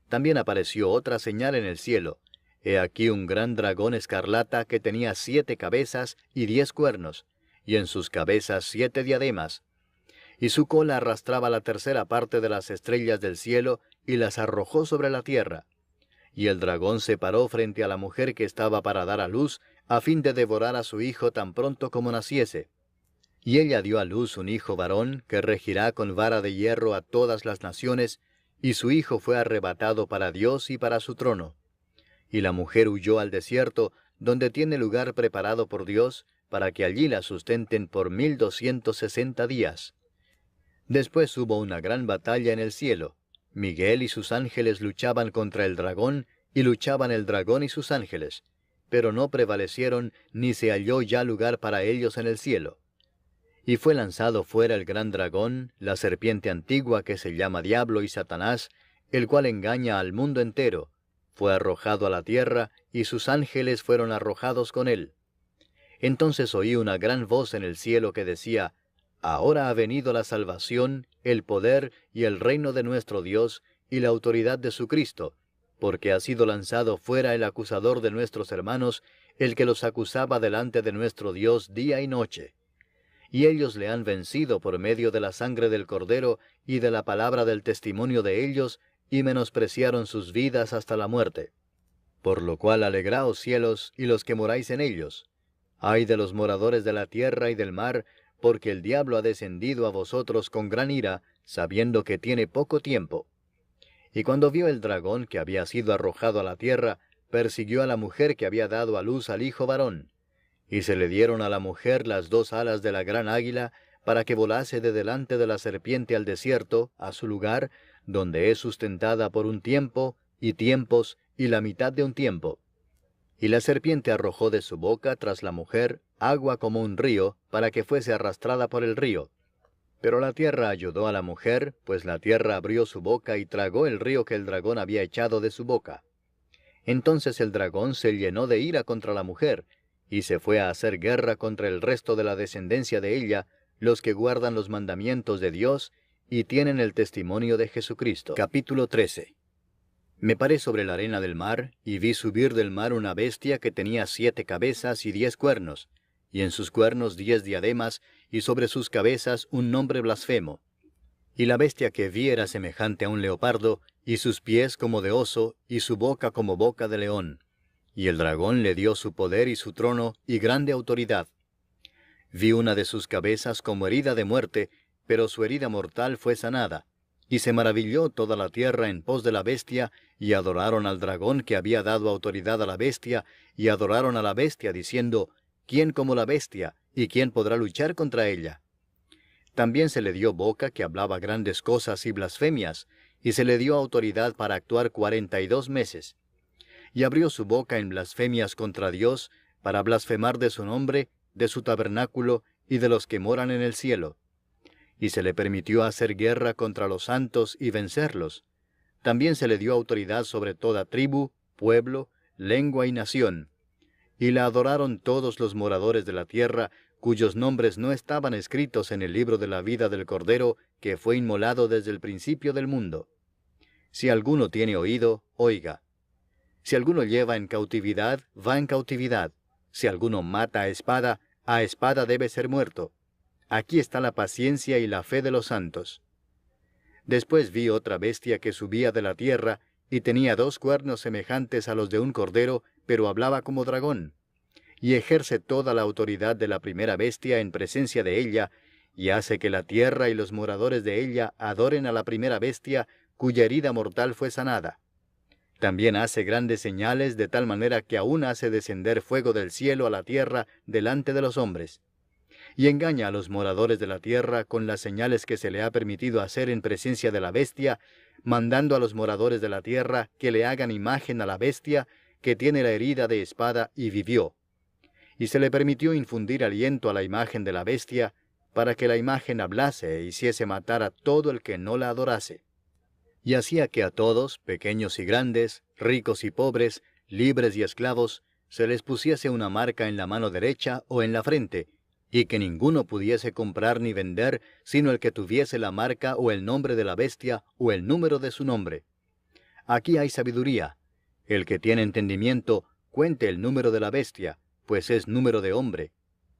A: También apareció otra señal en el cielo. He aquí un gran dragón escarlata que tenía 7 cabezas y 10 cuernos, y en sus cabezas 7 diademas. Y su cola arrastraba la tercera parte de las estrellas del cielo, y las arrojó sobre la tierra. Y el dragón se paró frente a la mujer que estaba para dar a luz, a fin de devorar a su hijo tan pronto como naciese. Y ella dio a luz un hijo varón, que regirá con vara de hierro a todas las naciones, y su hijo fue arrebatado para Dios y para su trono. Y la mujer huyó al desierto, donde tiene lugar preparado por Dios, para que allí la sustenten por 1260 días. Después hubo una gran batalla en el cielo. Miguel y sus ángeles luchaban contra el dragón, y luchaban el dragón y sus ángeles, pero no prevalecieron, ni se halló ya lugar para ellos en el cielo. Y fue lanzado fuera el gran dragón, la serpiente antigua que se llama Diablo y Satanás, el cual engaña al mundo entero. Fue arrojado a la tierra, y sus ángeles fueron arrojados con él. Entonces oí una gran voz en el cielo que decía, Ahora ha venido la salvación, el poder y el reino de nuestro Dios, y la autoridad de su Cristo, porque ha sido lanzado fuera el acusador de nuestros hermanos, el que los acusaba delante de nuestro Dios día y noche. Y ellos le han vencido por medio de la sangre del Cordero y de la palabra del testimonio de ellos, y menospreciaron sus vidas hasta la muerte. Por lo cual alegraos cielos y los que moráis en ellos. Ay de los moradores de la tierra y del mar, porque el diablo ha descendido a vosotros con gran ira, sabiendo que tiene poco tiempo. Y cuando vio el dragón que había sido arrojado a la tierra, persiguió a la mujer que había dado a luz al hijo varón. Y se le dieron a la mujer las 2 alas de la gran águila, para que volase de delante de la serpiente al desierto, a su lugar, donde es sustentada por un tiempo, y tiempos, y la mitad de un tiempo. Y la serpiente arrojó de su boca tras la mujer agua como un río, para que fuese arrastrada por el río. Pero la tierra ayudó a la mujer, pues la tierra abrió su boca y tragó el río que el dragón había echado de su boca. Entonces el dragón se llenó de ira contra la mujer, y se fue a hacer guerra contra el resto de la descendencia de ella, los que guardan los mandamientos de Dios, y tienen el testimonio de Jesucristo. Capítulo 13. Me paré sobre la arena del mar, y vi subir del mar una bestia que tenía 7 cabezas y 10 cuernos, y en sus cuernos 10 diademas, y sobre sus cabezas un nombre blasfemo. Y la bestia que vi era semejante a un leopardo, y sus pies como de oso, y su boca como boca de león. Y el dragón le dio su poder y su trono, y grande autoridad. Vi una de sus cabezas como herida de muerte, pero su herida mortal fue sanada. Y se maravilló toda la tierra en pos de la bestia, y adoraron al dragón que había dado autoridad a la bestia, y adoraron a la bestia, diciendo, ¿Quién como la bestia? ¿Y quién podrá luchar contra ella? También se le dio boca que hablaba grandes cosas y blasfemias, y se le dio autoridad para actuar 42 meses. Y abrió su boca en blasfemias contra Dios, para blasfemar de su nombre, de su tabernáculo, y de los que moran en el cielo. Y se le permitió hacer guerra contra los santos y vencerlos. También se le dio autoridad sobre toda tribu, pueblo, lengua y nación. Y la adoraron todos los moradores de la tierra, cuyos nombres no estaban escritos en el libro de la vida del Cordero que fue inmolado desde el principio del mundo. Si alguno tiene oído, oiga. Si alguno lleva en cautividad, va en cautividad. Si alguno mata a espada debe ser muerto. Aquí está la paciencia y la fe de los santos. Después vi otra bestia que subía de la tierra, y tenía 2 cuernos semejantes a los de un cordero, pero hablaba como dragón. Y ejerce toda la autoridad de la primera bestia en presencia de ella, y hace que la tierra y los moradores de ella adoren a la primera bestia, cuya herida mortal fue sanada. También hace grandes señales, de tal manera que aún hace descender fuego del cielo a la tierra delante de los hombres. Y engaña a los moradores de la tierra con las señales que se le ha permitido hacer en presencia de la bestia, mandando a los moradores de la tierra que le hagan imagen a la bestia, que tiene la herida de espada y vivió. Y se le permitió infundir aliento a la imagen de la bestia, para que la imagen hablase e hiciese matar a todo el que no la adorase. Y hacía que a todos, pequeños y grandes, ricos y pobres, libres y esclavos, se les pusiese una marca en la mano derecha o en la frente, y que ninguno pudiese comprar ni vender, sino el que tuviese la marca o el nombre de la bestia o el número de su nombre. Aquí hay sabiduría. El que tiene entendimiento, cuente el número de la bestia, pues es número de hombre,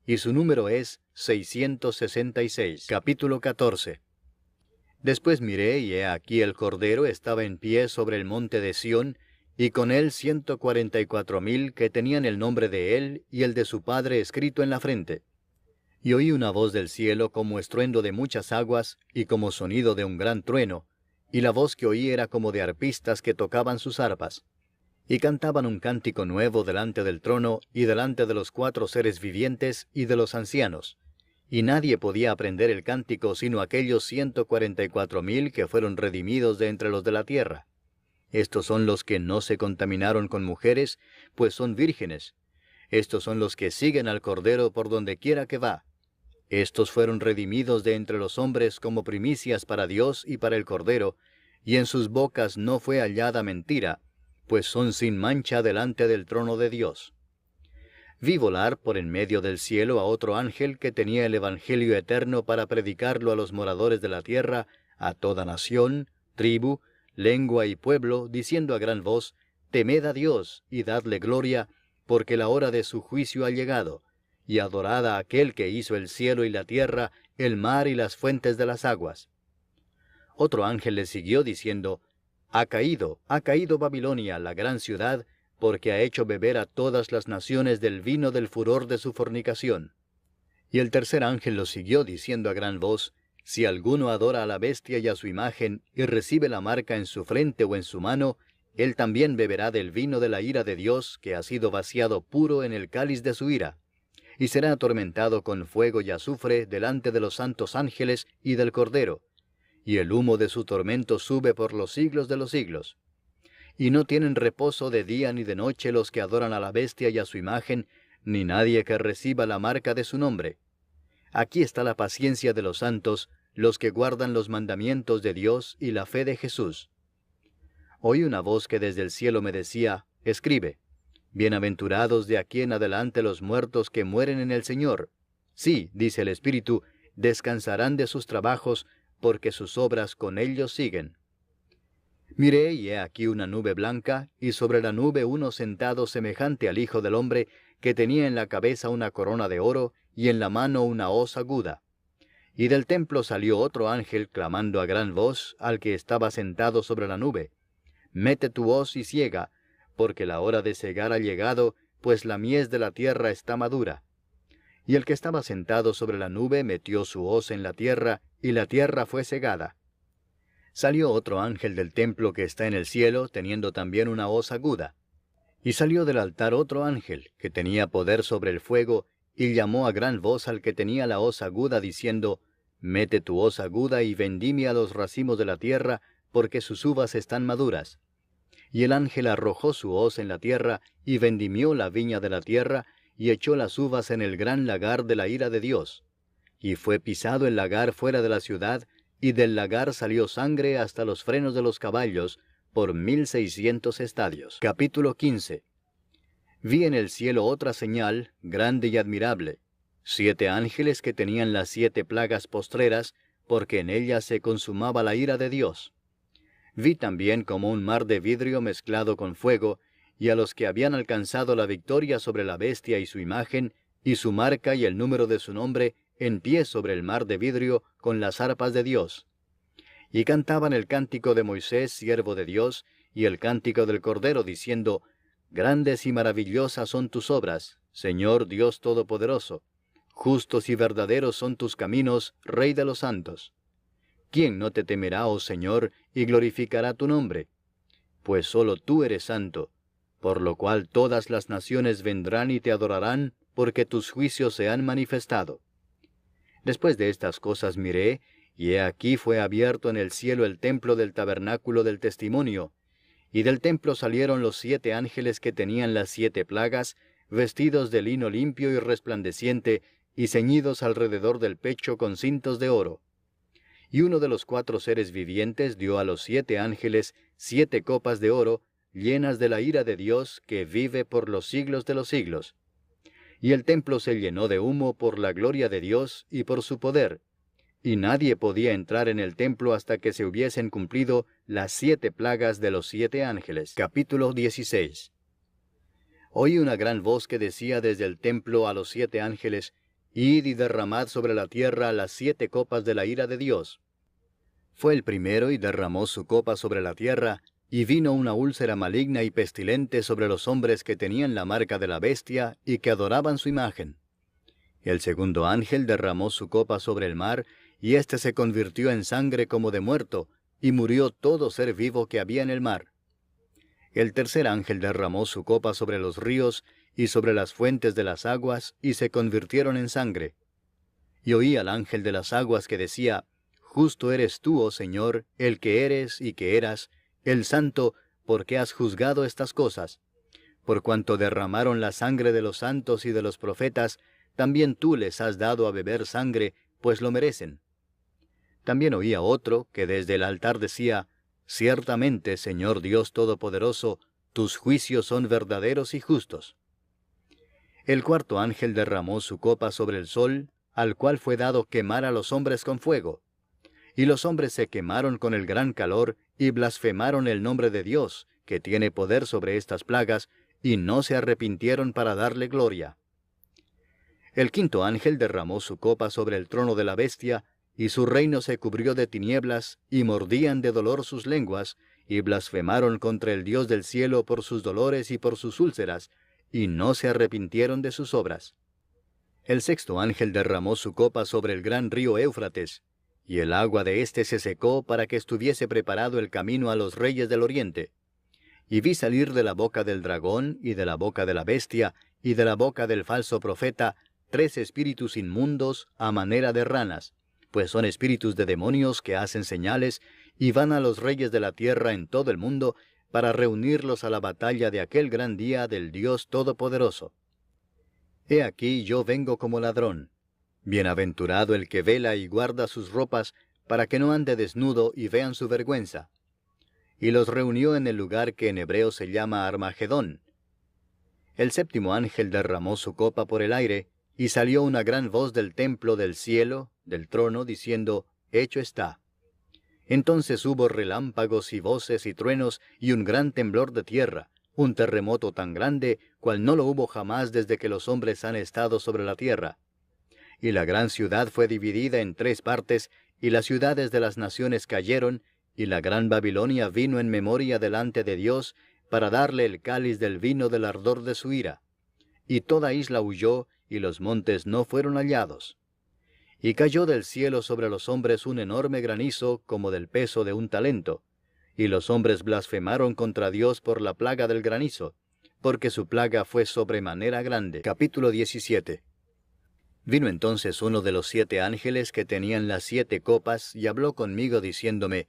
A: y su número es 666. Capítulo 14. Después miré, y he aquí el Cordero estaba en pie sobre el monte de Sión, y con él 144,000 que tenían el nombre de él y el de su padre escrito en la frente. Y oí una voz del cielo como estruendo de muchas aguas, y como sonido de un gran trueno, y la voz que oí era como de arpistas que tocaban sus arpas. Y cantaban un cántico nuevo delante del trono, y delante de los 4 seres vivientes, y de los ancianos. Y nadie podía aprender el cántico sino aquellos 144,000 que fueron redimidos de entre los de la tierra. Estos son los que no se contaminaron con mujeres, pues son vírgenes. Estos son los que siguen al Cordero por donde quiera que va. Estos fueron redimidos de entre los hombres como primicias para Dios y para el Cordero, y en sus bocas no fue hallada mentira, pues son sin mancha delante del trono de Dios. Vi volar por en medio del cielo a otro ángel que tenía el Evangelio eterno para predicarlo a los moradores de la tierra, a toda nación, tribu, lengua y pueblo, diciendo a gran voz: Temed a Dios y dadle gloria, porque la hora de su juicio ha llegado, y adorad a aquel que hizo el cielo y la tierra, el mar y las fuentes de las aguas. Otro ángel le siguió diciendo: ha caído Babilonia, la gran ciudad, porque ha hecho beber a todas las naciones del vino del furor de su fornicación. Y el tercer ángel lo siguió diciendo a gran voz: si alguno adora a la bestia y a su imagen, y recibe la marca en su frente o en su mano, él también beberá del vino de la ira de Dios, que ha sido vaciado puro en el cáliz de su ira, y será atormentado con fuego y azufre delante de los santos ángeles y del Cordero, y el humo de su tormento sube por los siglos de los siglos. Y no tienen reposo de día ni de noche los que adoran a la bestia y a su imagen, ni nadie que reciba la marca de su nombre. Aquí está la paciencia de los santos, los que guardan los mandamientos de Dios y la fe de Jesús. Oí una voz que desde el cielo me decía: escribe, bienaventurados de aquí en adelante los muertos que mueren en el Señor. Sí, dice el Espíritu, descansarán de sus trabajos, porque sus obras con ellos siguen. Miré, y he aquí una nube blanca, y sobre la nube uno sentado semejante al Hijo del Hombre, que tenía en la cabeza una corona de oro, y en la mano una hoz aguda. Y del templo salió otro ángel, clamando a gran voz al que estaba sentado sobre la nube: mete tu hoz y siega, porque la hora de segar ha llegado, pues la mies de la tierra está madura. Y el que estaba sentado sobre la nube metió su hoz en la tierra, y la tierra fue segada. Salió otro ángel del templo que está en el cielo, teniendo también una hoz aguda. Y salió del altar otro ángel, que tenía poder sobre el fuego, y llamó a gran voz al que tenía la hoz aguda, diciendo: mete tu hoz aguda y vendimia los racimos de la tierra, porque sus uvas están maduras. Y el ángel arrojó su hoz en la tierra, y vendimió la viña de la tierra, y echó las uvas en el gran lagar de la ira de Dios. Y fue pisado el lagar fuera de la ciudad, y del lagar salió sangre hasta los frenos de los caballos, por 1,600 estadios. Capítulo 15. Vi en el cielo otra señal, grande y admirable. 7 ángeles que tenían las 7 plagas postreras, porque en ellas se consumaba la ira de Dios. Vi también como un mar de vidrio mezclado con fuego, y a los que habían alcanzado la victoria sobre la bestia y su imagen, y su marca y el número de su nombre, en pie sobre el mar de vidrio, con las arpas de Dios. Y cantaban el cántico de Moisés, siervo de Dios, y el cántico del Cordero, diciendo, Grandes y maravillosas son tus obras, Señor Dios Todopoderoso. Justos y verdaderos son tus caminos, Rey de los santos. ¿Quién no te temerá, oh Señor, y glorificará tu nombre? Pues solo tú eres santo, por lo cual todas las naciones vendrán y te adorarán, porque tus juicios se han manifestado. Después de estas cosas miré, y he aquí fue abierto en el cielo el templo del tabernáculo del testimonio, y del templo salieron los 7 ángeles que tenían las 7 plagas, vestidos de lino limpio y resplandeciente, y ceñidos alrededor del pecho con cintos de oro. Y uno de los 4 seres vivientes dio a los 7 ángeles 7 copas de oro, llenas de la ira de Dios, que vive por los siglos de los siglos. Y el templo se llenó de humo por la gloria de Dios y por su poder, y nadie podía entrar en el templo hasta que se hubiesen cumplido las 7 plagas de los 7 ángeles. Capítulo 16. Oí una gran voz que decía desde el templo a los 7 ángeles, Id y derramad sobre la tierra las 7 copas de la ira de Dios. Fue el primero y derramó su copa sobre la tierra, y vino una úlcera maligna y pestilente sobre los hombres que tenían la marca de la bestia y que adoraban su imagen. El segundo ángel derramó su copa sobre el mar, y éste se convirtió en sangre como de muerto, y murió todo ser vivo que había en el mar. El tercer ángel derramó su copa sobre los ríos y sobre las fuentes de las aguas, y se convirtieron en sangre. Y oí al ángel de las aguas que decía, Justo eres tú, oh Señor, el que eres y que eras, el Santo, porque has juzgado estas cosas. Por cuanto derramaron la sangre de los santos y de los profetas, también tú les has dado a beber sangre, pues lo merecen. También oía otro que desde el altar decía, Ciertamente, Señor Dios Todopoderoso, tus juicios son verdaderos y justos. El cuarto ángel derramó su copa sobre el sol, al cual fue dado quemar a los hombres con fuego. Y los hombres se quemaron con el gran calor, y blasfemaron el nombre de Dios, que tiene poder sobre estas plagas, y no se arrepintieron para darle gloria. El quinto ángel derramó su copa sobre el trono de la bestia, y su reino se cubrió de tinieblas, y mordían de dolor sus lenguas, y blasfemaron contra el Dios del cielo por sus dolores y por sus úlceras, y no se arrepintieron de sus obras. El sexto ángel derramó su copa sobre el gran río Éufrates, y el agua de éste se secó para que estuviese preparado el camino a los reyes del oriente. Y vi salir de la boca del dragón, y de la boca de la bestia, y de la boca del falso profeta, 3 espíritus inmundos a manera de ranas, pues son espíritus de demonios que hacen señales, y van a los reyes de la tierra en todo el mundo, para reunirlos a la batalla de aquel gran día del Dios Todopoderoso. He aquí yo vengo como ladrón. Bienaventurado el que vela y guarda sus ropas, para que no ande desnudo y vean su vergüenza. Y los reunió en el lugar que en hebreo se llama Armagedón. El séptimo ángel derramó su copa por el aire, y salió una gran voz del templo del cielo, del trono, diciendo, Hecho está. Entonces hubo relámpagos y voces y truenos, y un gran temblor de tierra, un terremoto tan grande, cual no lo hubo jamás desde que los hombres han estado sobre la tierra. Y la gran ciudad fue dividida en 3 partes, y las ciudades de las naciones cayeron, y la gran Babilonia vino en memoria delante de Dios, para darle el cáliz del vino del ardor de su ira. Y toda isla huyó, y los montes no fueron hallados. Y cayó del cielo sobre los hombres un enorme granizo, como del peso de un talento. Y los hombres blasfemaron contra Dios por la plaga del granizo, porque su plaga fue sobremanera grande. Capítulo 17. Vino entonces uno de los 7 ángeles que tenían las 7 copas, y habló conmigo diciéndome,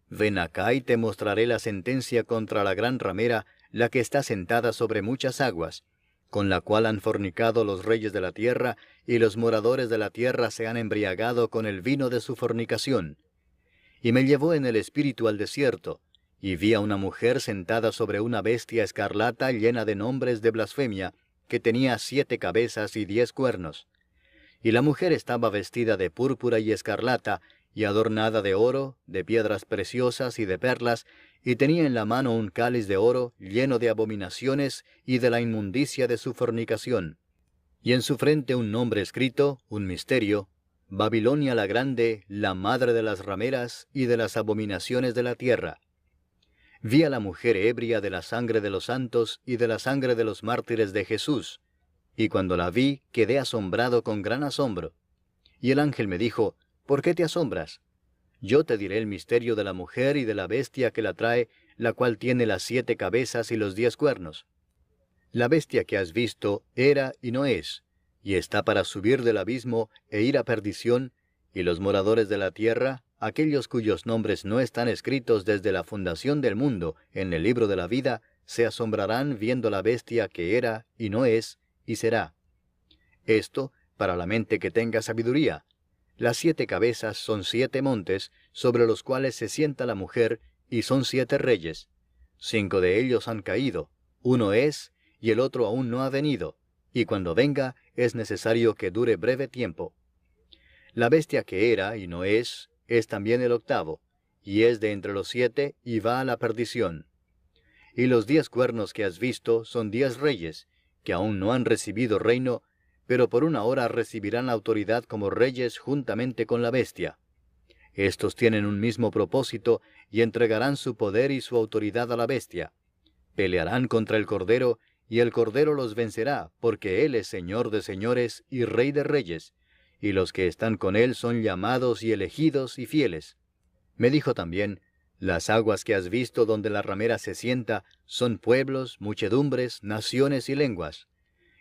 A: Ven acá y te mostraré la sentencia contra la gran ramera, la que está sentada sobre muchas aguas, con la cual han fornicado los reyes de la tierra, y los moradores de la tierra se han embriagado con el vino de su fornicación. Y me llevó en el espíritu al desierto, y vi a una mujer sentada sobre una bestia escarlata llena de nombres de blasfemia, que tenía 7 cabezas y 10 cuernos. Y la mujer estaba vestida de púrpura y escarlata, y adornada de oro, de piedras preciosas y de perlas, y tenía en la mano un cáliz de oro lleno de abominaciones y de la inmundicia de su fornicación. Y en su frente un nombre escrito, un misterio: Babilonia la grande, la madre de las rameras y de las abominaciones de la tierra. Vi a la mujer ebria de la sangre de los santos y de la sangre de los mártires de Jesús, y cuando la vi quedé asombrado con gran asombro. Y el ángel me dijo: ¿Por qué te asombras? Yo te diré el misterio de la mujer y de la bestia que la trae, la cual tiene las 7 cabezas y los 10 cuernos. La bestia que has visto era y no es, y está para subir del abismo e ir a perdición, y los moradores de la tierra, aquellos cuyos nombres no están escritos desde la fundación del mundo en el libro de la vida, se asombrarán viendo la bestia que era y no es y será. Esto para la mente que tenga sabiduría. Las 7 cabezas son 7 montes, sobre los cuales se sienta la mujer, y son 7 reyes. 5 de ellos han caído, uno es, y el otro aún no ha venido, y cuando venga es necesario que dure breve tiempo. La bestia que era y no es también el octavo, y es de entre los 7, y va a la perdición. Y los 10 cuernos que has visto son 10 reyes, que aún no han recibido reino, pero por una hora recibirán autoridad como reyes juntamente con la bestia. Estos tienen un mismo propósito, y entregarán su poder y su autoridad a la bestia. Pelearán contra el Cordero, y el Cordero los vencerá, porque Él es Señor de señores y Rey de reyes, y los que están con Él son llamados y elegidos y fieles. Me dijo también: las aguas que has visto donde la ramera se sienta son pueblos, muchedumbres, naciones y lenguas.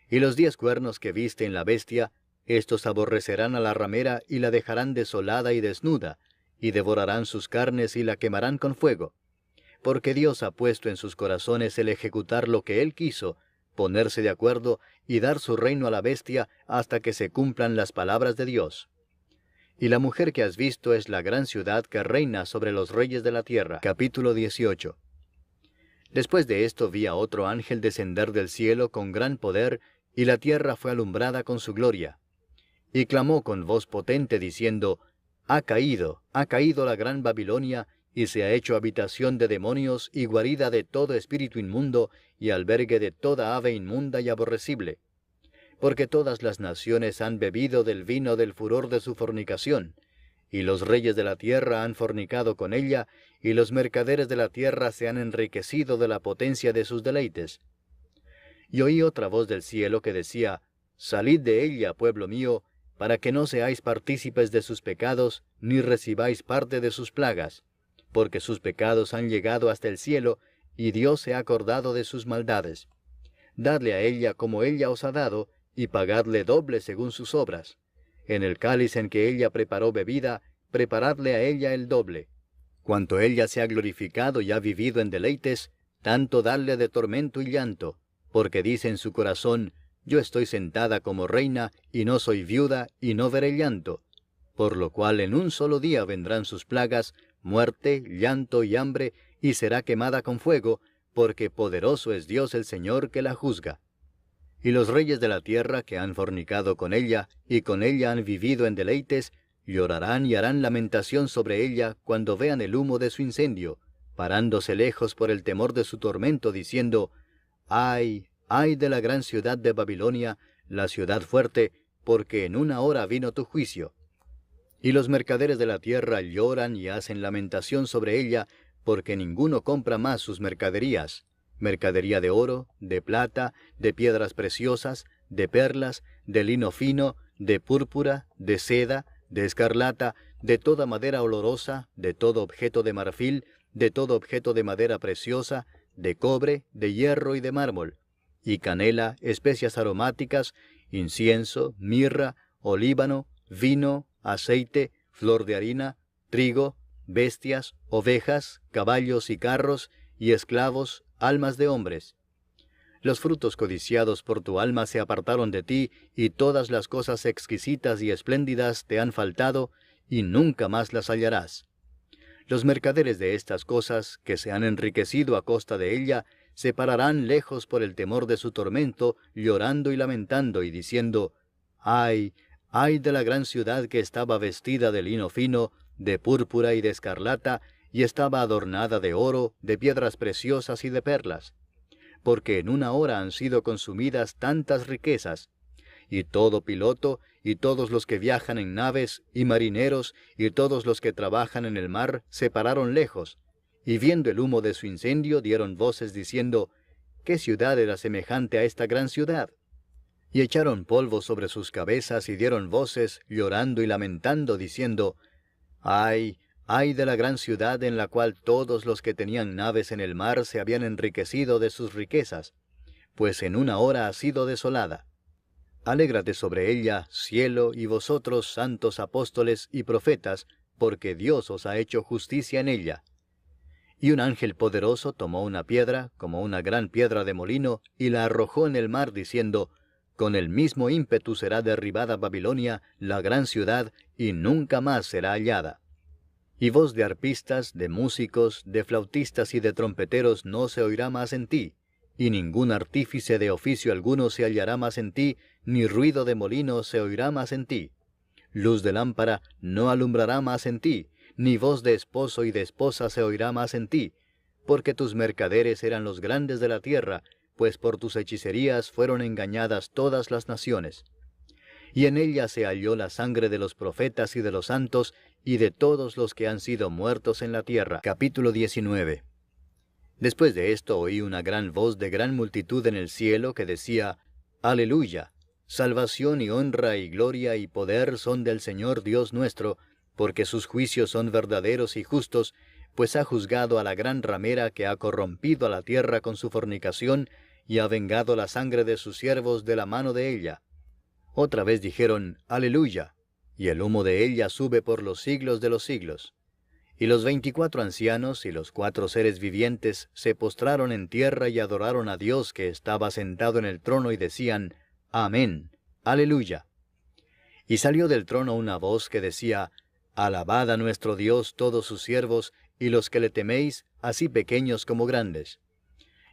A: Y los 10 cuernos que viste en la bestia, estos aborrecerán a la ramera y la dejarán desolada y desnuda, y devorarán sus carnes y la quemarán con fuego. Porque Dios ha puesto en sus corazones el ejecutar lo que Él quiso, ponerse de acuerdo y dar su reino a la bestia hasta que se cumplan las palabras de Dios. Y la mujer que has visto es la gran ciudad que reina sobre los reyes de la tierra. Capítulo 18. Después de esto vi a otro ángel descender del cielo con gran poder, y la tierra fue alumbrada con su gloria. Y clamó con voz potente diciendo: ha caído la gran Babilonia, y se ha hecho habitación de demonios y guarida de todo espíritu inmundo, y albergue de toda ave inmunda y aborrecible. Porque todas las naciones han bebido del vino del furor de su fornicación, y los reyes de la tierra han fornicado con ella, y los mercaderes de la tierra se han enriquecido de la potencia de sus deleites. Y oí otra voz del cielo que decía: salid de ella, pueblo mío, para que no seáis partícipes de sus pecados, ni recibáis parte de sus plagas, porque sus pecados han llegado hasta el cielo, y Dios se ha acordado de sus maldades. Dadle a ella como ella os ha dado, y pagadle doble según sus obras. En el cáliz en que ella preparó bebida, preparadle a ella el doble. Cuanto ella se ha glorificado y ha vivido en deleites, tanto dadle de tormento y llanto, porque dice en su corazón: yo estoy sentada como reina, y no soy viuda, y no veré llanto. Por lo cual en un solo día vendrán sus plagas, muerte, llanto y hambre, y será quemada con fuego, porque poderoso es Dios el Señor que la juzga. Y los reyes de la tierra que han fornicado con ella, y con ella han vivido en deleites, llorarán y harán lamentación sobre ella cuando vean el humo de su incendio, parándose lejos por el temor de su tormento, diciendo: ¡ay, ay de la gran ciudad de Babilonia, la ciudad fuerte, porque en una hora vino tu juicio! Y los mercaderes de la tierra lloran y hacen lamentación sobre ella, porque ninguno compra más sus mercaderías: mercadería de oro, de plata, de piedras preciosas, de perlas, de lino fino, de púrpura, de seda, de escarlata, de toda madera olorosa, de todo objeto de marfil, de todo objeto de madera preciosa, de cobre, de hierro y de mármol, y canela, especias aromáticas, incienso, mirra, olíbano, vino, aceite, flor de harina, trigo, bestias, ovejas, caballos y carros, y esclavos, almas de hombres. Los frutos codiciados por tu alma se apartaron de ti, y todas las cosas exquisitas y espléndidas te han faltado, y nunca más las hallarás. Los mercaderes de estas cosas, que se han enriquecido a costa de ella, se pararán lejos por el temor de su tormento, llorando y lamentando, y diciendo: ¡ay, ¡Ay de la gran ciudad que estaba vestida de lino fino, de púrpura y de escarlata, y estaba adornada de oro, de piedras preciosas y de perlas! Porque en una hora han sido consumidas tantas riquezas. Y todo piloto, y todos los que viajan en naves, y marineros, y todos los que trabajan en el mar, se pararon lejos, y viendo el humo de su incendio, dieron voces diciendo: ¿Qué ciudad era semejante a esta gran ciudad? Y echaron polvo sobre sus cabezas, y dieron voces, llorando y lamentando, diciendo: ¡Ay, ay de la gran ciudad en la cual todos los que tenían naves en el mar se habían enriquecido de sus riquezas! Pues en una hora ha sido desolada. Alégrate sobre ella, cielo, y vosotros, santos apóstoles y profetas, porque Dios os ha hecho justicia en ella. Y un ángel poderoso tomó una piedra, como una gran piedra de molino, y la arrojó en el mar, diciendo: Con el mismo ímpetu será derribada Babilonia, la gran ciudad, y nunca más será hallada. Y voz de arpistas, de músicos, de flautistas y de trompeteros no se oirá más en ti, y ningún artífice de oficio alguno se hallará más en ti, ni ruido de molino se oirá más en ti. Luz de lámpara no alumbrará más en ti, ni voz de esposo y de esposa se oirá más en ti, porque tus mercaderes eran los grandes de la tierra, pues por tus hechicerías fueron engañadas todas las naciones. Y en ella se halló la sangre de los profetas y de los santos, y de todos los que han sido muertos en la tierra. Capítulo 19. Después de esto oí una gran voz de gran multitud en el cielo que decía: Aleluya. Salvación y honra y gloria y poder son del Señor Dios nuestro, porque sus juicios son verdaderos y justos, pues ha juzgado a la gran ramera que ha corrompido a la tierra con su fornicación, y ha vengado la sangre de sus siervos de la mano de ella. Otra vez dijeron: Aleluya, y el humo de ella sube por los siglos de los siglos. Y los 24 ancianos y los 4 seres vivientes se postraron en tierra y adoraron a Dios que estaba sentado en el trono y decían: Amén, Aleluya. Y salió del trono una voz que decía: Alabad a nuestro Dios todos sus siervos, y los que le teméis, así pequeños como grandes.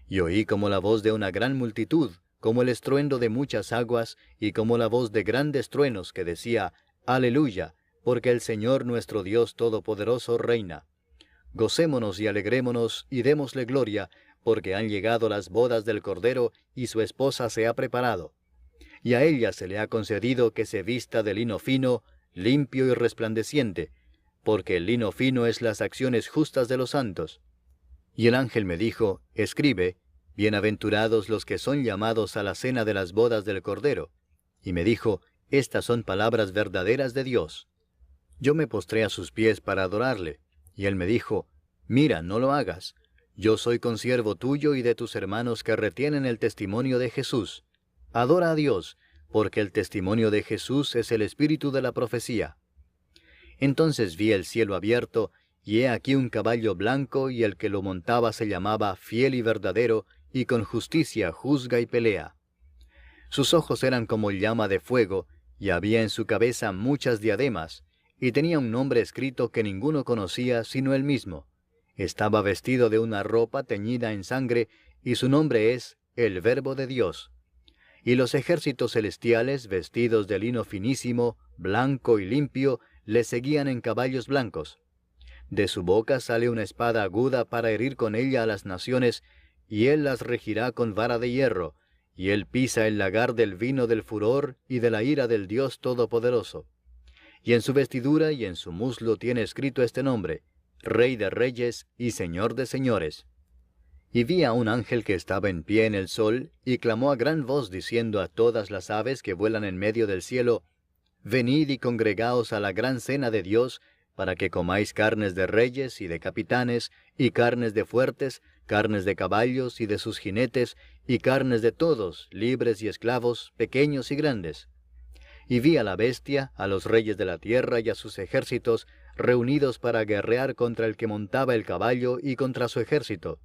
A: Y oí como la voz de una gran multitud, como el estruendo de muchas aguas, y como la voz de grandes truenos que decía: Aleluya, porque el Señor nuestro Dios Todopoderoso reina. Gocémonos y alegrémonos, y démosle gloria, porque han llegado las bodas del Cordero, y su esposa se ha preparado. Y a ella se le ha concedido que se vista de lino fino, limpio y resplandeciente, porque el lino fino es las acciones justas de los santos. Y el ángel me dijo: Escribe: Bienaventurados los que son llamados a la cena de las bodas del Cordero. Y me dijo: Estas son palabras verdaderas de Dios. Yo me postré a sus pies para adorarle, y él me dijo: Mira, no lo hagas. Yo soy consiervo tuyo y de tus hermanos que retienen el testimonio de Jesús. Adora a Dios, porque el testimonio de Jesús es el espíritu de la profecía. Entonces vi el cielo abierto, y he aquí un caballo blanco, y el que lo montaba se llamaba Fiel y Verdadero, y con justicia juzga y pelea. Sus ojos eran como llama de fuego, y había en su cabeza muchas diademas, y tenía un nombre escrito que ninguno conocía sino él mismo. Estaba vestido de una ropa teñida en sangre, y su nombre es el Verbo de Dios. Y los ejércitos celestiales, vestidos de lino finísimo, blanco y limpio, le seguían en caballos blancos. De su boca sale una espada aguda para herir con ella a las naciones, y él las regirá con vara de hierro, y él pisa el lagar del vino del furor y de la ira del Dios Todopoderoso. Y en su vestidura y en su muslo tiene escrito este nombre: Rey de Reyes y Señor de Señores. Y vi a un ángel que estaba en pie en el sol, y clamó a gran voz diciendo a todas las aves que vuelan en medio del cielo: Venid y congregaos a la gran cena de Dios, para que comáis carnes de reyes y de capitanes, y carnes de fuertes, carnes de caballos y de sus jinetes, y carnes de todos, libres y esclavos, pequeños y grandes. Y vi a la bestia, a los reyes de la tierra y a sus ejércitos, reunidos para guerrear contra el que montaba el caballo y contra su ejército.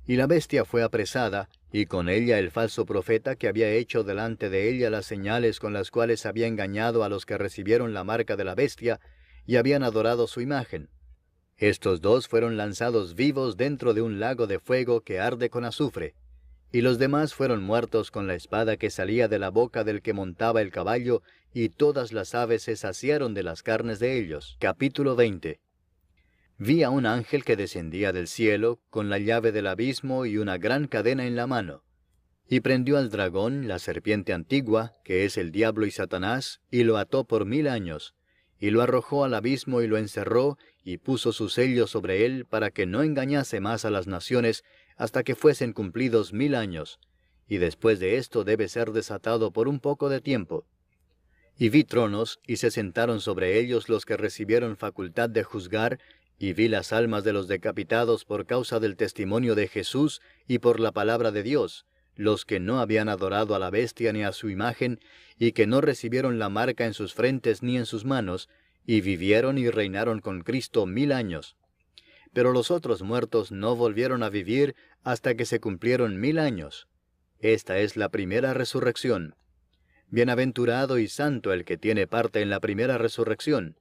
A: Y la bestia fue apresada, y con ella el falso profeta que había hecho delante de ella las señales con las cuales había engañado a los que recibieron la marca de la bestia, y habían adorado su imagen. Estos dos fueron lanzados vivos dentro de un lago de fuego que arde con azufre. y los demás fueron muertos con la espada que salía de la boca del que montaba el caballo, y todas las aves se saciaron de las carnes de ellos. Capítulo 20. Vi a un ángel que descendía del cielo, con la llave del abismo y una gran cadena en la mano. Y prendió al dragón, la serpiente antigua, que es el diablo y Satanás, y lo ató por 1000 años, y lo arrojó al abismo y lo encerró, y puso su sello sobre él, para que no engañase más a las naciones, hasta que fuesen cumplidos 1000 años, y después de esto debe ser desatado por un poco de tiempo. Y vi tronos, y se sentaron sobre ellos los que recibieron facultad de juzgar, y vi las almas de los decapitados por causa del testimonio de Jesús y por la palabra de Dios, los que no habían adorado a la bestia ni a su imagen, y que no recibieron la marca en sus frentes ni en sus manos, y vivieron y reinaron con Cristo 1000 años. Pero los otros muertos no volvieron a vivir hasta que se cumplieron 1000 años. Esta es la primera resurrección. Bienaventurado y santo el que tiene parte en la primera resurrección.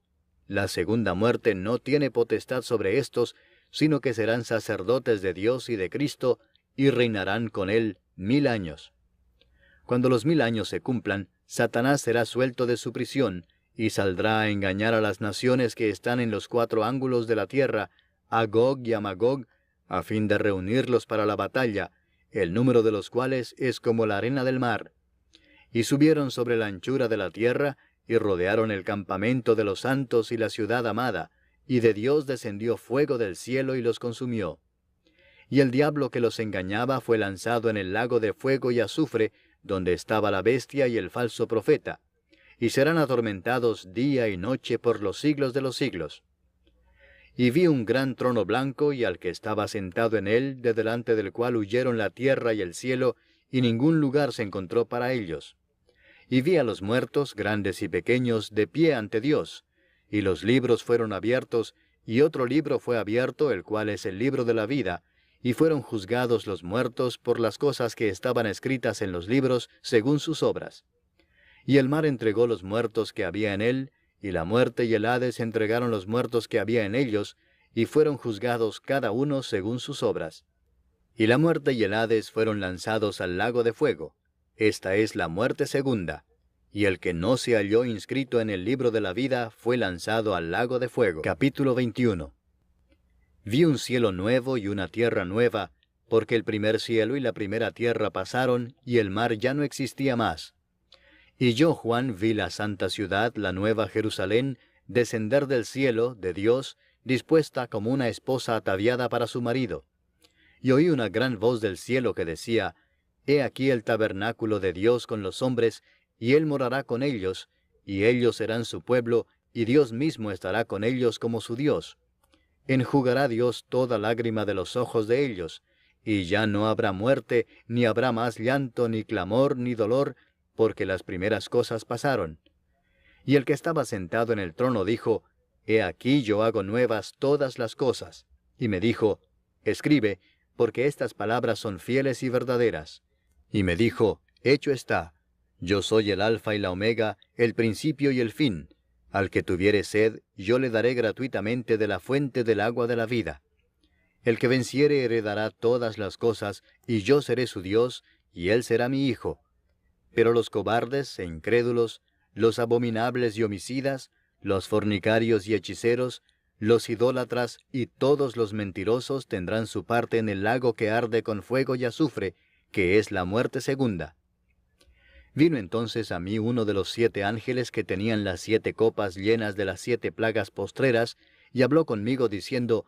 A: La segunda muerte no tiene potestad sobre estos, sino que serán sacerdotes de Dios y de Cristo, y reinarán con él 1000 años. Cuando los 1000 años se cumplan, Satanás será suelto de su prisión, y saldrá a engañar a las naciones que están en los 4 ángulos de la tierra, a Gog y a Magog, a fin de reunirlos para la batalla, el número de los cuales es como la arena del mar. Y subieron sobre la anchura de la tierra, y rodearon el campamento de los santos y la ciudad amada, y de Dios descendió fuego del cielo y los consumió. Y el diablo que los engañaba fue lanzado en el lago de fuego y azufre, donde estaba la bestia y el falso profeta, y serán atormentados día y noche por los siglos de los siglos. Y vi un gran trono blanco, y al que estaba sentado en él, de delante del cual huyeron la tierra y el cielo, y ningún lugar se encontró para ellos. Y vi a los muertos, grandes y pequeños, de pie ante Dios, y los libros fueron abiertos, y otro libro fue abierto, el cual es el libro de la vida, y fueron juzgados los muertos por las cosas que estaban escritas en los libros, según sus obras. Y el mar entregó los muertos que había en él, y la muerte y el Hades entregaron los muertos que había en ellos, y fueron juzgados cada uno según sus obras. Y la muerte y el Hades fueron lanzados al lago de fuego. Esta es la muerte segunda. Y el que no se halló inscrito en el libro de la vida fue lanzado al lago de fuego. Capítulo 21. Vi un cielo nuevo y una tierra nueva, porque el primer cielo y la primera tierra pasaron, y el mar ya no existía más. Y yo, Juan, vi la santa ciudad, la nueva Jerusalén, descender del cielo, de Dios, dispuesta como una esposa ataviada para su marido. Y oí una gran voz del cielo que decía, He aquí el tabernáculo de Dios con los hombres, y Él morará con ellos, y ellos serán su pueblo, y Dios mismo estará con ellos como su Dios. Enjugará Dios toda lágrima de los ojos de ellos, y ya no habrá muerte, ni habrá más llanto, ni clamor, ni dolor, porque las primeras cosas pasaron. Y el que estaba sentado en el trono dijo, He aquí yo hago nuevas todas las cosas. Y me dijo, Escribe, porque estas palabras son fieles y verdaderas. Y me dijo, Hecho está. Yo soy el Alfa y la Omega, el principio y el fin. Al que tuviere sed, yo le daré gratuitamente de la fuente del agua de la vida. El que venciere heredará todas las cosas, y yo seré su Dios, y él será mi hijo. Pero los cobardes e incrédulos, los abominables y homicidas, los fornicarios y hechiceros, los idólatras y todos los mentirosos tendrán su parte en el lago que arde con fuego y azufre, que es la muerte segunda. Vino entonces a mí uno de los 7 ángeles que tenían las 7 copas llenas de las 7 plagas postreras, y habló conmigo diciendo,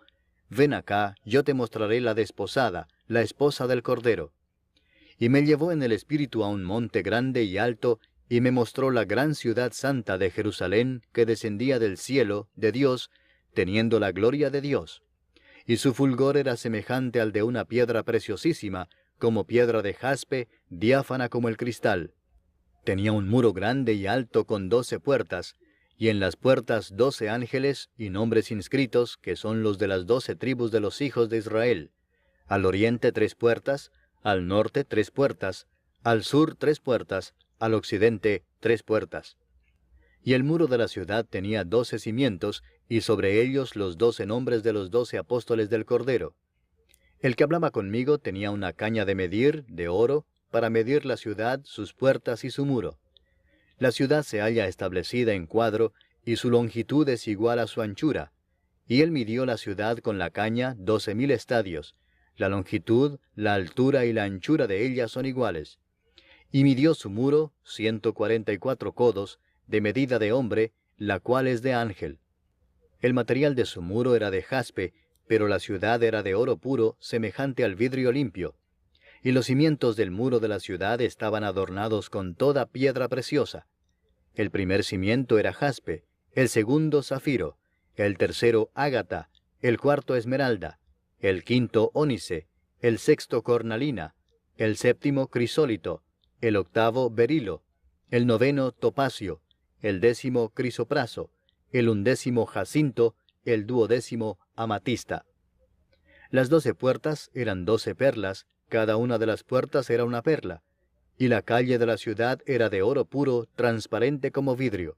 A: Ven acá, yo te mostraré la desposada, la esposa del Cordero. Y me llevó en el espíritu a un monte grande y alto, y me mostró la gran ciudad santa de Jerusalén, que descendía del cielo, de Dios, teniendo la gloria de Dios. Y su fulgor era semejante al de una piedra preciosísima, como piedra de jaspe, diáfana como el cristal. Tenía un muro grande y alto con 12 puertas, y en las puertas 12 ángeles y nombres inscritos, que son los de las 12 tribus de los hijos de Israel. Al oriente 3 puertas, al norte 3 puertas, al sur 3 puertas, al occidente 3 puertas. Y el muro de la ciudad tenía 12 cimientos, y sobre ellos los 12 nombres de los 12 apóstoles del Cordero. El que hablaba conmigo tenía una caña de medir, de oro, para medir la ciudad, sus puertas y su muro. La ciudad se halla establecida en cuadro, y su longitud es igual a su anchura. Y él midió la ciudad con la caña 12,000 estadios. La longitud, la altura y la anchura de ella son iguales. Y midió su muro 144 codos, de medida de hombre, la cual es de ángel. El material de su muro era de jaspe, pero la ciudad era de oro puro, semejante al vidrio limpio. Y los cimientos del muro de la ciudad estaban adornados con toda piedra preciosa. El primer cimiento era jaspe, el segundo zafiro, el tercero ágata, el cuarto esmeralda, el quinto ónice, el sexto cornalina, el séptimo crisólito, el octavo berilo, el noveno topacio, el décimo crisopraso, el undécimo jacinto, el duodécimo amatista. Las 12 puertas eran 12 perlas, cada una de las puertas era una perla, y la calle de la ciudad era de oro puro, transparente como vidrio.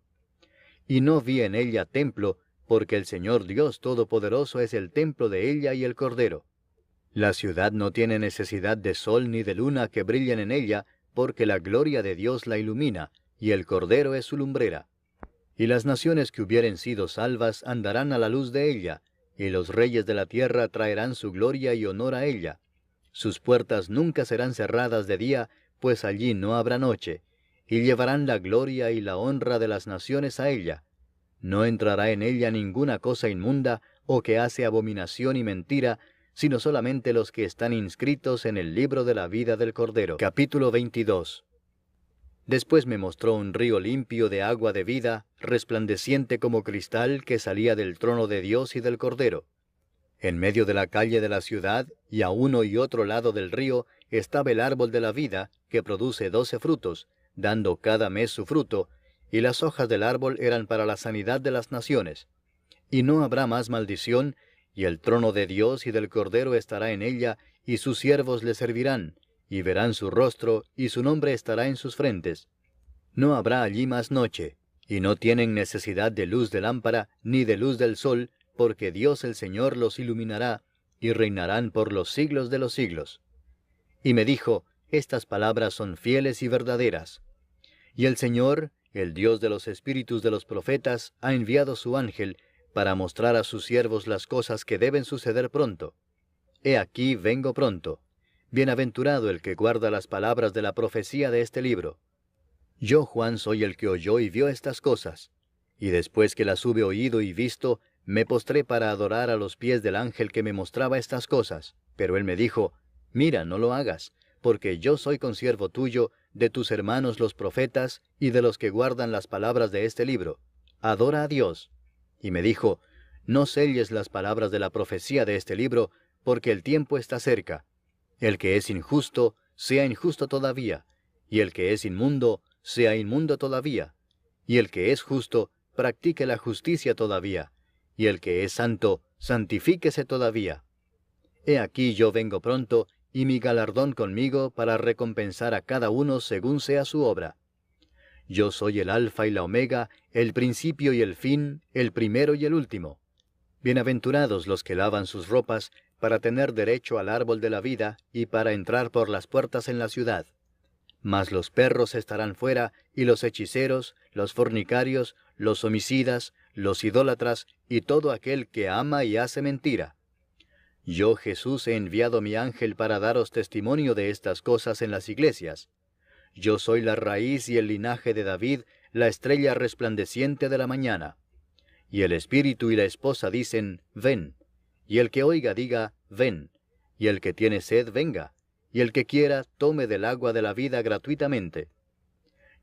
A: Y no vi en ella templo, porque el Señor Dios Todopoderoso es el templo de ella y el Cordero. La ciudad no tiene necesidad de sol ni de luna que brillen en ella, porque la gloria de Dios la ilumina, y el Cordero es su lumbrera. Y las naciones que hubieren sido salvas andarán a la luz de ella, y los reyes de la tierra traerán su gloria y honor a ella. Sus puertas nunca serán cerradas de día, pues allí no habrá noche, y llevarán la gloria y la honra de las naciones a ella. No entrará en ella ninguna cosa inmunda, o que hace abominación y mentira, sino solamente los que están inscritos en el libro de la vida del Cordero. Capítulo 22. Después me mostró un río limpio de agua de vida, resplandeciente como cristal, que salía del trono de Dios y del Cordero. En medio de la calle de la ciudad, y a uno y otro lado del río, estaba el árbol de la vida, que produce 12 frutos, dando cada mes su fruto, y las hojas del árbol eran para la sanidad de las naciones. Y no habrá más maldición, y el trono de Dios y del Cordero estará en ella, y sus siervos le servirán, y verán su rostro, y su nombre estará en sus frentes. No habrá allí más noche, y no tienen necesidad de luz de lámpara, ni de luz del sol, porque Dios el Señor los iluminará, y reinarán por los siglos de los siglos. Y me dijo, estas palabras son fieles y verdaderas. Y el Señor, el Dios de los espíritus de los profetas, ha enviado su ángel, para mostrar a sus siervos las cosas que deben suceder pronto. He aquí vengo pronto. Bienaventurado el que guarda las palabras de la profecía de este libro. Yo, Juan, soy el que oyó y vio estas cosas. Y después que las hube oído y visto, me postré para adorar a los pies del ángel que me mostraba estas cosas. Pero él me dijo, mira, no lo hagas, porque yo soy consiervo tuyo, de tus hermanos los profetas, y de los que guardan las palabras de este libro. Adora a Dios. Y me dijo, no selles las palabras de la profecía de este libro, porque el tiempo está cerca. El que es injusto, sea injusto todavía, y el que es inmundo, sea inmundo todavía, y el que es justo, practique la justicia todavía, y el que es santo, santifíquese todavía. He aquí yo vengo pronto, y mi galardón conmigo para recompensar a cada uno según sea su obra. Yo soy el Alfa y la Omega, el principio y el fin, el primero y el último. Bienaventurados los que lavan sus ropas, para tener derecho al árbol de la vida, y para entrar por las puertas en la ciudad. Mas los perros estarán fuera, y los hechiceros, los fornicarios, los homicidas, los idólatras, y todo aquel que ama y hace mentira. Yo, Jesús, he enviado mi ángel para daros testimonio de estas cosas en las iglesias. Yo soy la raíz y el linaje de David, la estrella resplandeciente de la mañana. Y el Espíritu y la esposa dicen, ven. Y el que oiga diga, ven. Y el que tiene sed, venga. Y el que quiera, tome del agua de la vida gratuitamente.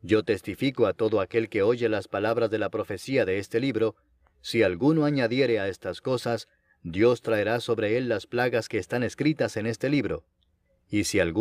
A: Yo testifico a todo aquel que oye las palabras de la profecía de este libro, si alguno añadiere a estas cosas, Dios traerá sobre él las plagas que están escritas en este libro. Y si alguno